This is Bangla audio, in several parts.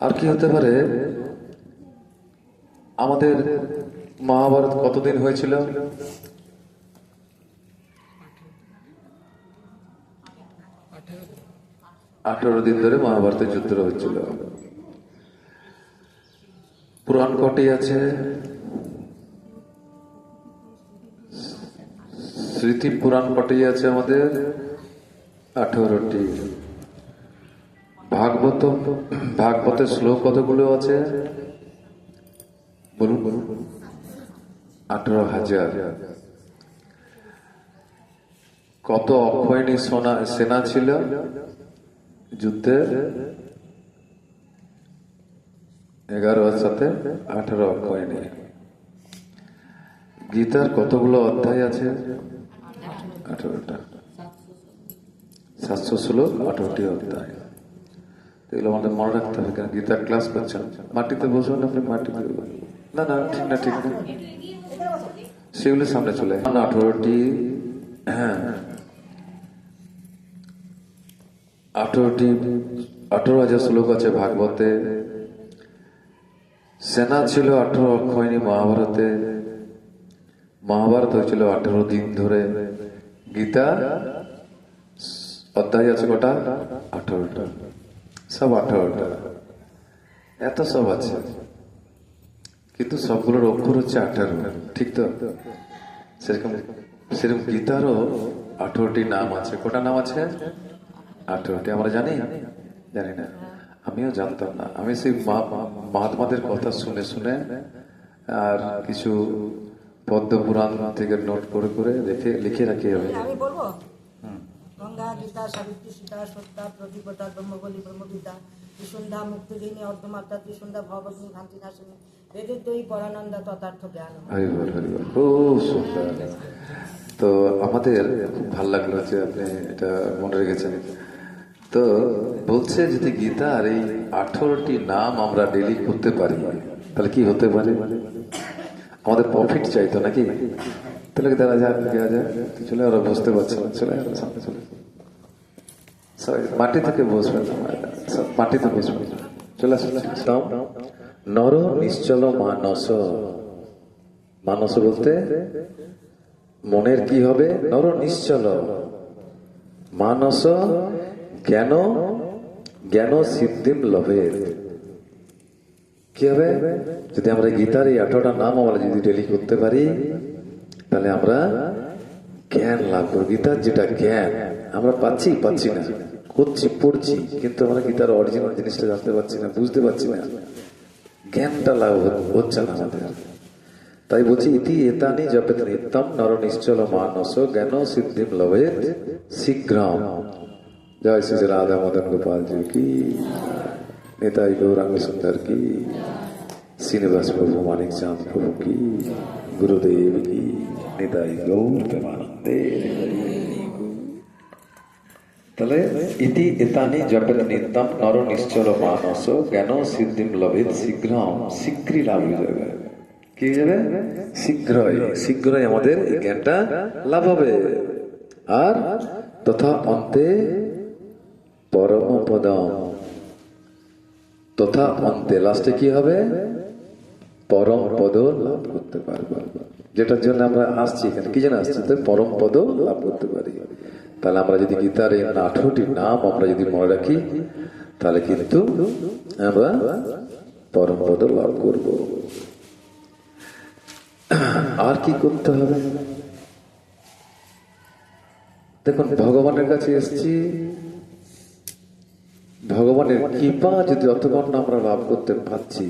আর কি হতে পারে? আমাদের মহাভারত কতদিন হয়েছিল? 18 দিন ধরে মহাভারতের যুদ্ধ হচ্ছিল। পুরাণ কটি আছে? স্মৃতি পুরাণ কটি আছে আমাদের? 18টি। ভাগবতের শ্লোক কতগুলো আছে বলুন? 18,000। কত অক্ষয়ণী সেনা ছিল যুদ্ধে? 11 সাথে 18 অক্ষয়ণী। গীতার কতগুলো অধ্যায় আছে? 18টা। 700 শ্লোক, 18টি অধ্যায়। এগুলো আমাদের মনে রাখতে হবে। কেন গীতার ক্লাস করছেন, মাটিতে বসবেন আপনি, মাটিতে না না ঠিক না, ঠিক না, সেগুলো সামনে চলে 18টি। হ্যাঁ, 18,000 শ্লোক আছে ভাগবতে। সেনা ছিল 18 অক্ষয়ণী মহাভারতে। মহাভারত হয়েছিল 18 দিন ধরে। গীতা অধ্যায় আছে কটা? 18টা। সব 18টা। এত সব আছে, কিন্তু সবগুলোর অক্ষর হচ্ছে 18। ঠিক তো? সেরকম গীতারও 18টি নাম আছে। কটা নাম আছে? 18টি। আমরা জানি না, আমিও জানতাম না। আমি সেই মহাত্মাদের কথা শুনে শুনে আর কিছু পদ্ম পুরাণ থেকে নোট করে করে লিখে রাখি হবে। আমি বলবো, গঙ্গা, গীতা, সাবিত্রী, সীতা, সত্যা, প্রদীপতা, ব্রহ্মবলী, ব্রহ্মবিদ্যা, ত্রিসন্ধ্যা, মুক্তিদিনী, অর্ধমাত্রা, ত্রিসন্ধ্যা, ভগবতী, ভ্রান্তি নাশিনী, বেদের দই, পরানন্দা, তথার্থ জ্ঞান। খুব সুন্দর। তো আমাদের খুব ভালো লাগলো যে আপনি এটা মনে রেখেছেন। তো বলছে যদি গীতার এই 18টি নাম আমরা ডেলি করতে পারি তাহলে কি হতে পারে? আমাদের প্রফিট চাইতো নাকি? তাহলে কি তারা দেওয়া যায়? চলে, ওরা বুঝতে পারছে না। চলে সামনে চলে, মাটি থেকে বসবেন, মাটিতে বসবেন। চলে আসলে নর নিশ্চল মানস। মানস বলতে মনের কি হবে? নর নিশ্চল মানস জ্ঞান সিদ্ধিম লভের। কি হবে? যদি আমরা গীতার এই 18টা নাম আমরা যদি ডেলি করতে পারি তাহলে আমরা জ্ঞান লাভ করবো। গীতার যেটা জ্ঞান আমরা পাচ্ছি না, পড়ছি, কিন্তু আমরা গীতার অরিজিনাল জিনিসটা জানতে পারছি না, বুঝতে পারছি না, জ্ঞানটা লাভ হচ্ছে না আমাদের। তাই বলছি ইতি এতানি জপেত নিত্যম নর নিশ্চল মানস জ্ঞান সিদ্ধিম লভেত শীঘ্রম। জয় শ্রী রাধা মদন গোপাল জি কি, নেতাই গৌরাঙ্গ সুন্দর কি, শ্রীনিবাস প্রভু মানিক চাঁদ প্রভু কি, গুরুদেব কি, নেতাই গৌর প্রেমানন্দে। তাহলে ইতি এতানি জপেত নিত্যম নর নিশ্চল মানস জ্ঞান সিদ্ধিম লভেত শীঘ্রম। শীঘ্রই লাভ হয়ে যাবে। কি যাবে? শীঘ্রই আমাদের এই জ্ঞানটা লাভ হবে। আর তথা অন্তে পরম পদম, তথা অন্তে লাস্টে কি হবে? পরম পদ লাভ করতে পারবো। যেটার জন্য আমরা আসছি এখানে, কি যেন আসছি? পরম পদ লাভ করতে পারি। তাহলে আমরা যদি গীতার এই 18টি নাম আমরা যদি মনে রাখি তাহলে কিন্তু আমরা পরম পদ লাভ করব। আর কি করতে হবে? দেখুন, ভগবানের কাছে এসছি, ভগবানের কৃপা যদি অতক্ষণ আমরা লাভ করতে পারছি,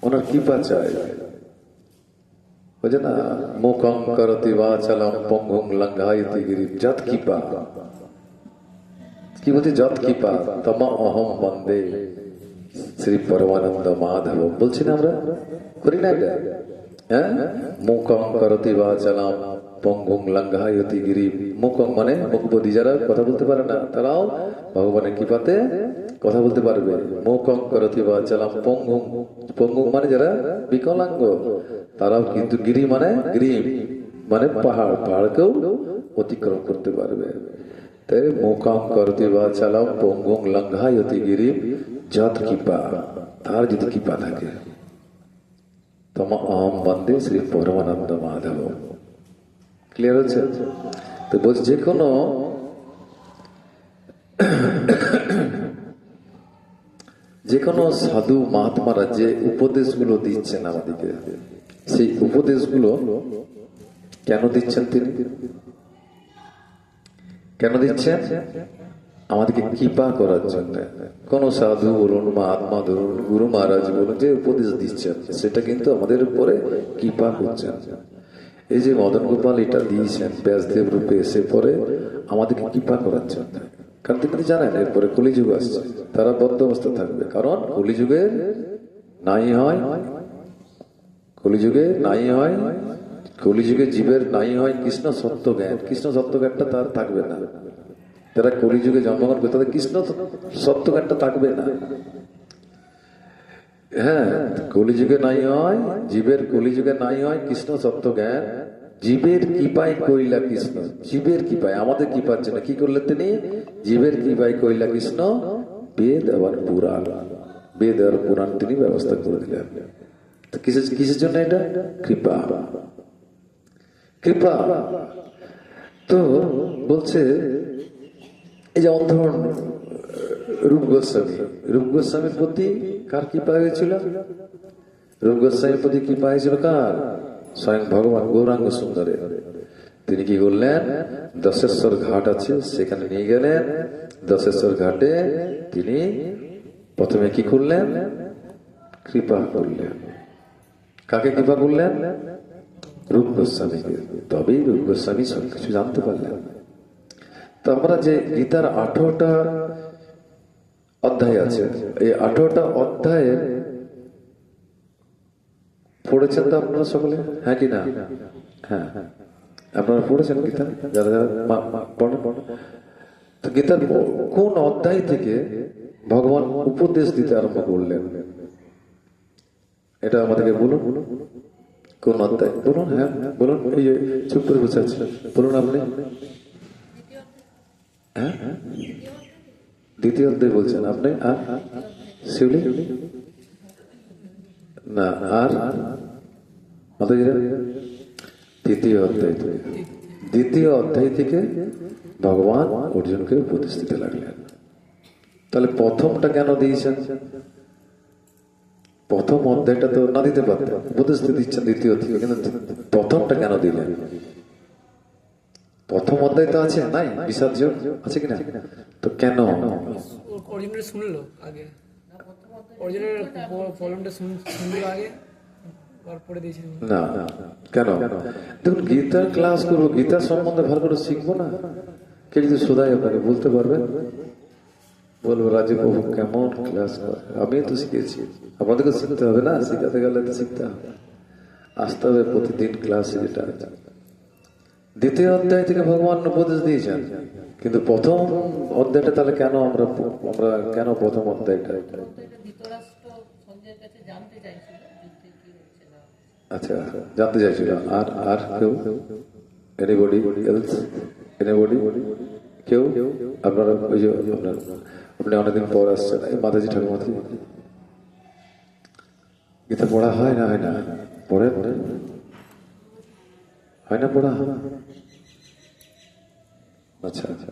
ওনার কৃপা চাই। বুঝে না? মুখং করতি বাচালং পঙ্গুং লঙ্ঘায়তি গিরিম যৎ কৃপা। কি বলছি? যৎ কৃপা তম অহম বন্দে শ্রী পরমানন্দ মাধব। বলছি না আমরা? করি না এটা? হ্যাঁ, মুখং করতি বাচালং পঙ্গুং লঙ্ঘায়তি গিরিম। মুখং মানে মুখবধী, যারা কথা বলতে পারে না তারাও ভগবানের কৃপাতে কথা বলতে পারবে। মুখং করতি বাচালং পঙ্গুং, পঙ্গুং মানে যারা বিকলাঙ্গ তারাও কিন্তু গিরি মানে গ্রীম মানে পাহাড়, পাহাড়কেও অতিক্রম করতে পারবে। তাই মুখং করতি বাচালং পঙ্গুং লঙ্ঘায়তি গিরিম যত কৃপা, তার যদি কৃপা থাকে, তম অহম বন্দে শ্রী পরমানন্দ মাধব। ক্লিয়ার হচ্ছে? তো বলছি যে কোনো সাধু মহাত্মারা যে উপদেশগুলো দিচ্ছেন আমাদেরকে, সেই উপদেশগুলো কেন দিচ্ছেন তিনি? কেন দিচ্ছেন? আমাদেরকে কৃপা করার জন্য। কোন সাধু বলুন, মহাত্মা ধরুন, গুরু মহারাজ বলুন, যে উপদেশ দিচ্ছেন সেটা কিন্তু আমাদের উপরে কৃপা করছেন। এই যে মদন গোপাল এটা দিয়েছেন ব্যাসদেব রূপে এসে পরে আমাদেরকে কৃপা করার জন্য। কারণ তিনি জানেন এরপরে কলিযুগ আসছে, তারা বদ্ধ অবস্থা থাকবে। কারণ কলিযুগে নাই হয়, কলিযুগে নাই হয়, কলিযুগে জীবের নাই হয় কৃষ্ণ সত্য জ্ঞান। কৃষ্ণ সত্য জ্ঞানটা তার থাকবে না। যারা কলিযুগে জন্মগ্রহণ করে তাদের কৃষ্ণ সত্য জ্ঞানটা থাকবে না। হ্যাঁ, কলিযুগে নাই হয় জীবের, কলিযুগে নাই হয় কৃষ্ণ সত্য জ্ঞান। জীবের কৃপায় কইলা কৃষ্ণ, জীবের কৃপায়, আমাদের কৃপার জন্য কি করলেন তিনি? জীবের কৃপায় কইলা কৃষ্ণ বেদ আবার পুরাণ, বেদ আর পুরাণ তিনি ব্যবস্থা করে দিলেন। কিসের জন্য এটা? কৃপা, কৃপা। তো বলছে এই যে অন্ধন রূপ গোস্বামী, রূপ গোস্বামীর প্রতি কার কৃপা হয়েছিল? রূপ গোস্বামীর প্রতি কৃপা হয়েছিল কার? স্বয়ং ভগবান গৌরাঙ্গ সুন্দরের। তিনি কি করলেন? দশেশ্বর ঘাট আছে, সেখানে নিয়ে গেলেন। দশেশ্বর ঘাটে তিনি প্রথমে কি করলেন? কৃপা করলেন। কাকে কৃপা করলেন? রূপ গোস্বামীকে। তবেই রূপ গোস্বামী সবকিছু জানতে পারলেন। তো আমরা যে গীতার 18টা অধ্যায় আছে, এই 18টা অধ্যায়ে পড়েছেন তো আপনারা সকলে? হ্যাঁ কি না? হ্যাঁ, আপনারা পড়েছেন গীতা? যারা যারা পড়েন। তো গীতার কোন অধ্যায় থেকে ভগবান উপদেশ দিতে আরম্ভ করলেন? এটা আমাদেরকে বলুন। কোন অধ্যায় বলুন? হ্যাঁ বলুন। এই যে চুপ করে বসে আছে, বলুন আপনি। হ্যাঁ, দ্বিতীয় অধ্যায় বলছেন আপনি। আর শিউলি না, আর তৃতীয় অধ্যায় থেকে, দ্বিতীয় অধ্যায় থেকে ভগবান অর্জুনকে উপদেশ দিতে লাগলেন। তাহলে প্রথমটা কেন দিয়েছেন? প্রথম অধ্যায়টা তো না দিতে পারতেন, উপদেশ দিচ্ছেন দ্বিতীয় থেকে, কিন্তু প্রথমটা কেন দিলেন? প্রথম অধ্যায় তো আছে, নাই? বিষাদ যোগ আছে কিনা? তো কেন? অরিজিনাল শুনলো আগে, অরিজিনাল ফলনটা শুনলো আগে, তারপরে দিয়েছি না। কেন? দেখুন, গীতার ক্লাস করবো, গীতার সম্বন্ধে ভালো করে শিখবো না? কে যদি শোধায় আপনাকে বলতে পারবেন? বলবো রাজীব বাবু কেমন ক্লাস করে, আমি তো শিখেছি। আমাদেরকে শিখতে হবে না? শিখাতে গেলে তো শিখতে হবে, আসতে হবে প্রতিদিন ক্লাসে। যেটা দ্বিতীয় অধ্যায় থেকে ভগবান উপদেশ দিয়েছেন, কিন্তু প্রথম অধ্যায়টা তাহলে কেন আমরা কেন প্রথম অধ্যায়টা? আচ্ছা, জানতে চাইছিল। আর আর কেউ? Anybody else? এনিবডি? কেউ? আপনারা ওই যে আপনি অনেকদিন পর আসছেন, এই মাতাজি ঠাকুমাতি গীতা পড়া হয় না? হয় না? পড়ে হয় না পড়া? আচ্ছা আচ্ছা।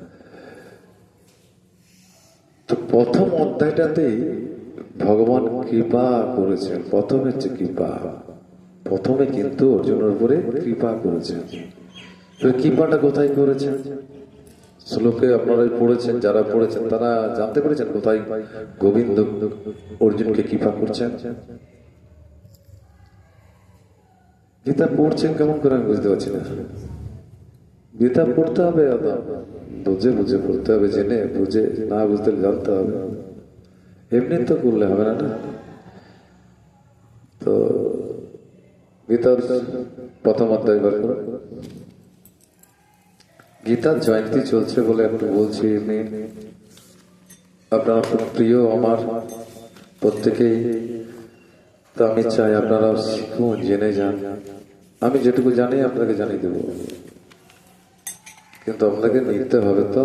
তো প্রথম অধ্যায়টাতেই ভগবান কৃপা করেছেন। প্রথমে হচ্ছে কৃপা, প্রথমে কিন্তু অর্জুনের উপরে কৃপা করেছেন। কৃপাটা কোথায় করেছেন? শ্লোকে আপনারা পড়েছেন, যারা পড়েছেন তারা জানতে পেরেছেন কোথায় গোবিন্দ অর্জুনকে কৃপা করছেন? গীতা পড়ছেন কেমন করে আমি বুঝতে পারছি না। গীতা পড়তে হবে, বুঝে বুঝে পড়তে হবে, জেনে বুঝে, না বুঝতে জানতে হবে। এমনি তো করলে হবে না। তো গীতার প্রথম অধ্যায় বার করো। গীতার জয়ন্তী চলছে বলে একটু বলছি। এমনি আপনারা খুব প্রিয় আমার, প্রত্যেকেই। তো আমি চাই আপনারা শিখুন, জেনে যান। আমি যেটুকু জানি আপনাকে জানিয়ে দেব, কিন্তু আপনাকে নিতে হবে। তো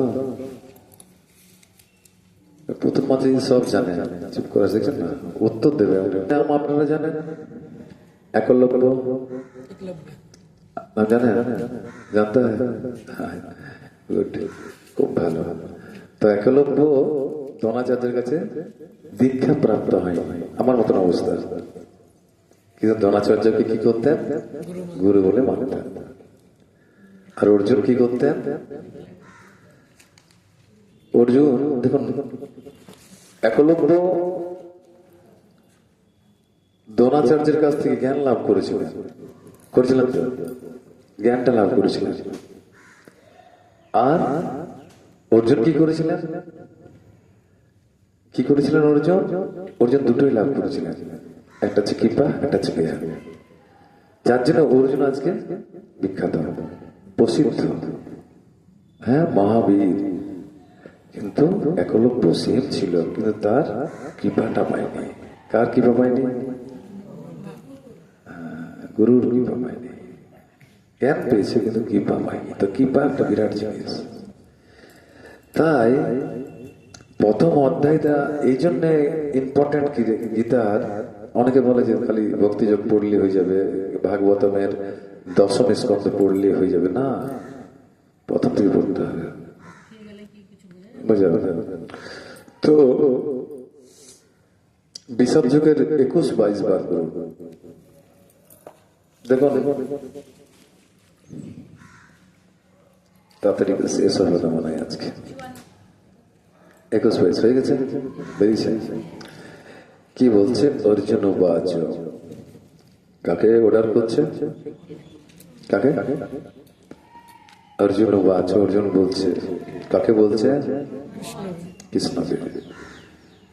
প্রথম মাত্র সব জানে, চুপ করে দেখছেন না, উত্তর দেবে। নাম আপনারা জানেন? একলব্য একলব্য। নাম জানেন? জানতে হয়? গুড, খুব ভালো। তো একলব্য দ্রোণাচার্যের কাছে দীক্ষা প্রাপ্ত হয় আমার মতন অবস্থা, কিন্তু দ্রোণাচার্যকে কি করতেন? গুরু বলে মানতেন। আর অর্জুন কি করতেন? অর্জুন দেখুন, একলব্য দ্রোণাচার্যের কাছ থেকে জ্ঞান লাভ করেছিলেন, করেছিলেন তো, জ্ঞানটা লাভ করেছিলেন। আর অর্জুন কি করেছিলেন? কি করেছিলেন অর্জুন? অর্জুন দুটোই লাভ করেছিলেন, একটা হচ্ছে কৃপা, একটা হচ্ছে জ্ঞান। যার জন্য অর্জুন আজকে বিখ্যাত, প্রসিদ্ধ, হ্যাঁ, মহাবীর। কিন্তু একলব্য সেম ছিল, কিন্তু তার কৃপাটা পায়নি। কার কৃপা পায়নি? গুরুর কৃপা পায়নি। জ্ঞান পেয়েছে কিন্তু কৃপা পায়নি। তো কৃপা একটা বিরাট জিনিস। তাই প্রথম অধ্যায়টা এই জন্য ইম্পর্টেন্ট গীতার। অনেকে বলে যে খালি ভক্তিযোগ পড়লে হয়ে যাবে, ভাগবতমের দশম স্কন্ধ পড়লে হয়ে যাবে। না, প্রথম থেকে পড়তে হবে, বুঝা? তো বিষাদ যুগের 21-22 বার করুন। দেখুন তাড়াতাড়ি শেষ হবে না মনে হয় আজকে। 21-22 হয়ে গেছে, বেরিয়েছে। কি বলছে? অর্জুন বাচ। কাকে অর্ডার করছে? কাকে? অর্জুন বাচ। অর্জুন বলছে, কাকে বলছে? কৃষ্ণকে।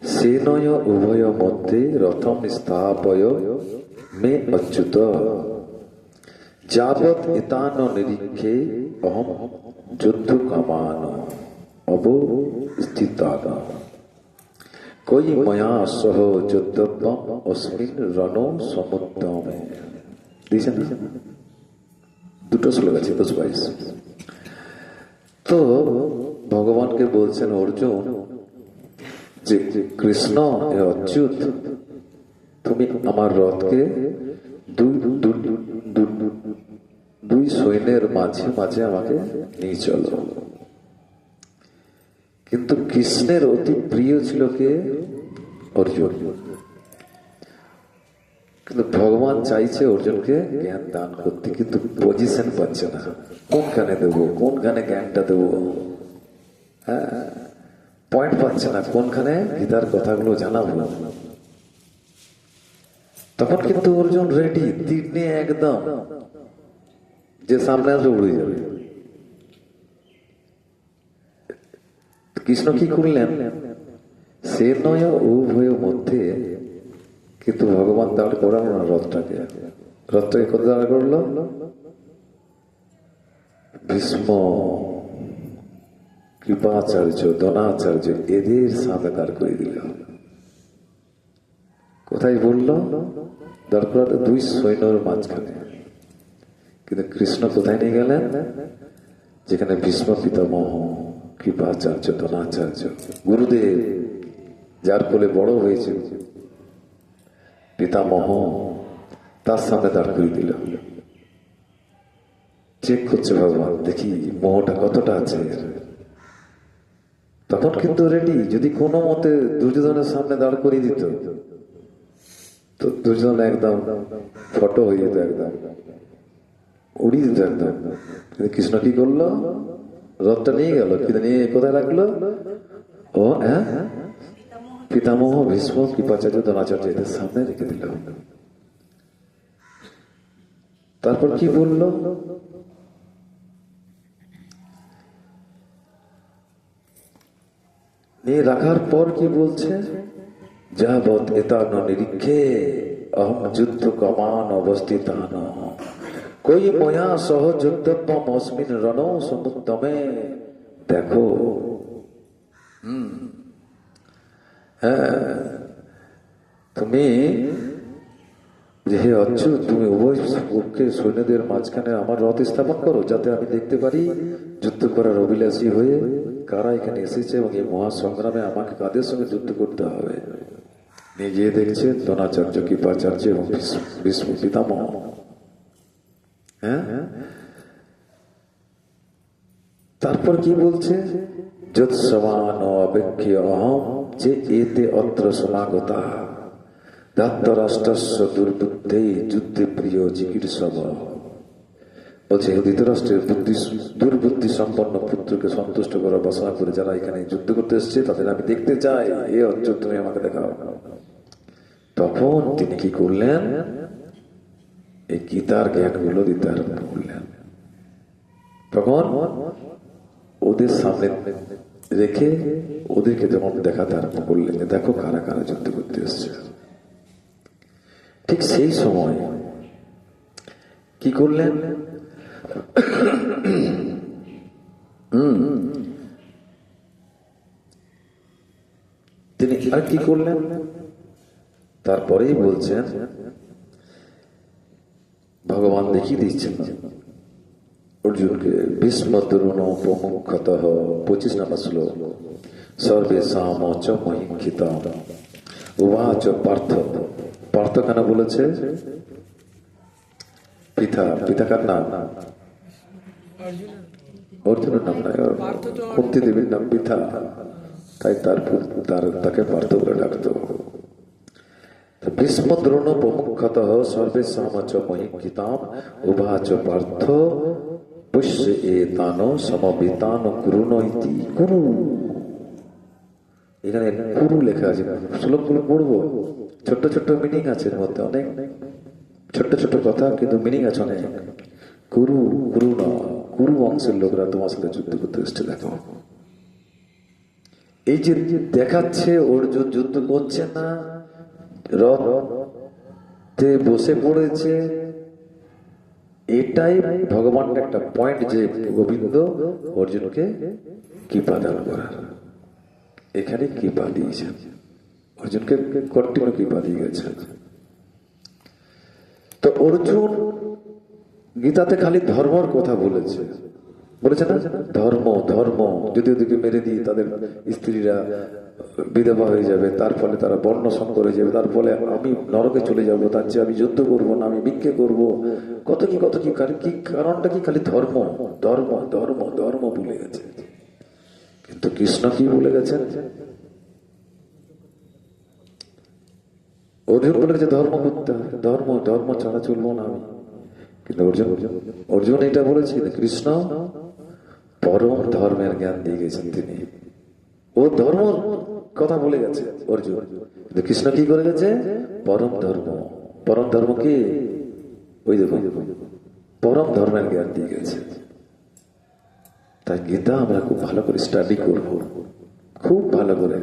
সেনয় উভয় মধ্যে রথম স্থাপয় মে অচ্যুত যাবৎ এতান নিরীক্ষে অহম যুদ্ধ কামান অবস্থিতান কই ময়া সহ যুদ্ধব্যম অস্মিন রণ সমুদ্যমে। দিয়েছেন না? দুটো শ্লোক আছে, 22। তো ভগবানকে বলছেন অর্জুন যে কৃষ্ণ অচ্যুত, তুমি আমার রথকে দুই সৈন্যের মাঝে মাঝে আমাকে নিয়ে চলো। কিন্তু কৃষ্ণের অতি প্রিয় ছিল কে? অর্জুন। কিন্তু ভগবান চাইছে অর্জুনকে জ্ঞান দান করতে, কিন্তু পজিশন পাচ্ছে না, কোনখানে দেবো, কোনখানে জ্ঞানটা দেবো, হ্যাঁ, পয়েন্ট পাচ্ছে না, কোনখানে গীতার কথাগুলো জানাবো। তখন কিন্তু অর্জুন রেডি, তীর নিয়ে একদম, যে সামনে আসবে উড়ে যাবে। কৃষ্ণ কি করলেন? সে নয় উভয় মধ্যে, কিন্তু ভগবান দাঁড় করালো না রথটাকে। রথটাকে কোথায় দাঁড় করলো? ভীষ্ম, কৃপাচার্য, দ্রোণাচার্য, এদের সামনে দাঁড় করে দিল। কোথায় বললো? দাঁড় করাতে দুই সৈন্যের মাঝখানে। কিন্তু কৃষ্ণ কোথায় নিয়ে গেলেন? যেখানে ভীষ্ম পিতামহ, কৃপাচার্য, দ্রোণাচার্য, গুরুদেব, যার কোলে বড় হয়েছে, পিতামহ, তার সামনে দাঁড় করে দিল। চেক করছে ভগবান, দেখি মোহটা কতটা আছে। তখন কিন্তু রেডি, যদি কোনো মতে দুর্যোধনের সামনে দাঁড় করিয়ে দিত তো দুর্যোধন একদম ফটো হয়ে যেত, একদম উড়িয়ে দিত একদম। কিন্তু কৃষ্ণ কি করলো? রথটা নিয়ে গেল, কিন্তু নিয়ে কোথায় রাখলো? ও হ্যাঁ, পিতামহ, ভীষ্ম, কৃপাচার্য, দ্রোণাচার্য, এদের সামনে রেখে দিল। তারপর কি বললো? নিয়ে রাখার পর কি বলছে? যাবৎ এতান নিরীক্ষে অহম যুদ্ধ কমান অবস্থিতান কই ময়া সহ যুদ্ধব্যম অস্মিন রণ সমুদ্যমে। দেখো, হ্যাঁ, তুমি যে হে অচ্যুত, তুমি উভয় পক্ষের সৈন্যদের মাঝখানে আমার রথ স্থাপন করো, যাতে আমি দেখতে পারি যুদ্ধ করার অভিলাষী হয়ে কারা এখানে এসেছে এবং এই মহাসংগ্রামে আমাকে কাদের সঙ্গে যুদ্ধ করতে হবে। নিজে দেখছে দ্রোণাচার্য, কৃপাচার্য এবং ভীষ্ম পিতামহ। হ্যাঁ, তারপর কি বলছে, যৎ সমান অপেক্ষ অহম যে এতে অত্র সমাগতা দাত্তরাষ্ট্রস্য দুর্বুদ্ধে যুদ্ধে প্রিয় চিকিৎসক। বলছে ধৃতরাষ্ট্রের দুর্বুদ্ধি সম্পন্ন পুত্রকে সন্তুষ্ট করার বাসনা করে যারা এখানে যুদ্ধ করতে এসছে তাদের আমি দেখতে চাই, এ অর্জুন তুমি আমাকে দেখাও। তখন তিনি কি করলেন, এই গীতার জ্ঞানগুলো দিতে আরম্ভ করলেন। তখন ওদের সামনে রেখে ওদেরকে যখন দেখাতে আরম্ভ করলেন, দেখো কারা কারা যুদ্ধ করতে এসছে। ঠিক সেই সময় কি করলেন, তিনি আর কি করলেন, তারপরেই বলছেন, ভগবান দেখিয়ে দিচ্ছেন অর্জুনকে, ভীষ্ম দ্রোণ প্রমুখতঃ 25 নম্বর শ্লোক, সর্বেষাম চ মহিংখিতা উবাচ পার্থ। পার্থ কেন বলেছে, পিতাকার নাম অর্জুনের নাম নয়, কুন্তি দেবীর নাম পিতা, তাই তাকে পার্থ বলে ডাকত। ভীষ্ম দ্রোণ প্রমুখতঃ সর্বেষাম চ মহিংখিতাম উবাচ পার্থ পুষ্য এতান সমবেতান কুরুন ইতি। কুরু, এখানে কুরু লেখা আছে, শ্লোকগুলো পড়বো, ছোট্ট ছোট্ট মিনিং আছে এর মধ্যে, অনেক ছোট্ট ছোট্ট কথা কিন্তু মিনিং আছে অনেক। কুরু, কুরু না, কুরু বংশের লোকরা তোমার সাথে যুদ্ধ করতে এসছে। দেখো এই যে দেখাচ্ছে অর্জুন যুদ্ধ করছে না, রথে বসে পড়েছে, এটাই ভগবানের একটা পয়েন্ট যে গোবিন্দ অর্জুনকে কৃপা দান করার। এখানে কৃপা দিয়েছেন অর্জুনকে, কন্টিনিউ কৃপা দিয়ে গেছেন। তো অর্জুন গীতাতে খালি ধর্মর কথা বলেছে, বলেছে না, ধর্ম ধর্ম, যদি ওদিকে মেরে দিই তাদের স্ত্রীরা বিধবা হয়ে যাবে, তার ফলে তারা বর্ণ সংকর হয়ে যাবে, তার ফলে আমি নরকে চলে যাব, তার চেয়ে আমি যুদ্ধ করবো না, আমি ভিক্ষে করবো, কত কি কত কি। কি কারণটা কি, খালি ধর্ম ধর্ম ধর্ম ধর্ম ভুলে গেছে। কিন্তু কৃষ্ণ কি ভুলে গেছেন, অর্জুন বলে গেছে ধর্ম করতে হবে, ধর্ম ধর্ম ছাড়া চলবো না আমি। কিন্তু অর্জুন এটা বলেছে, কৃষ্ণ পরম ধর্মের জ্ঞান দিয়ে গেছেন তিনি, ও ধর্ম কথা বলে গেছে অর্জুন, কিন্তু কৃষ্ণ কি করে গেছে, পরম ধর্ম। পরম ধর্ম কি, ওই দেখো পরম ধর্মের জ্ঞান দিয়ে গেছে। তাই গীতা আমরা খুব ভালো করে স্টাডি করব, খুব ভালো করে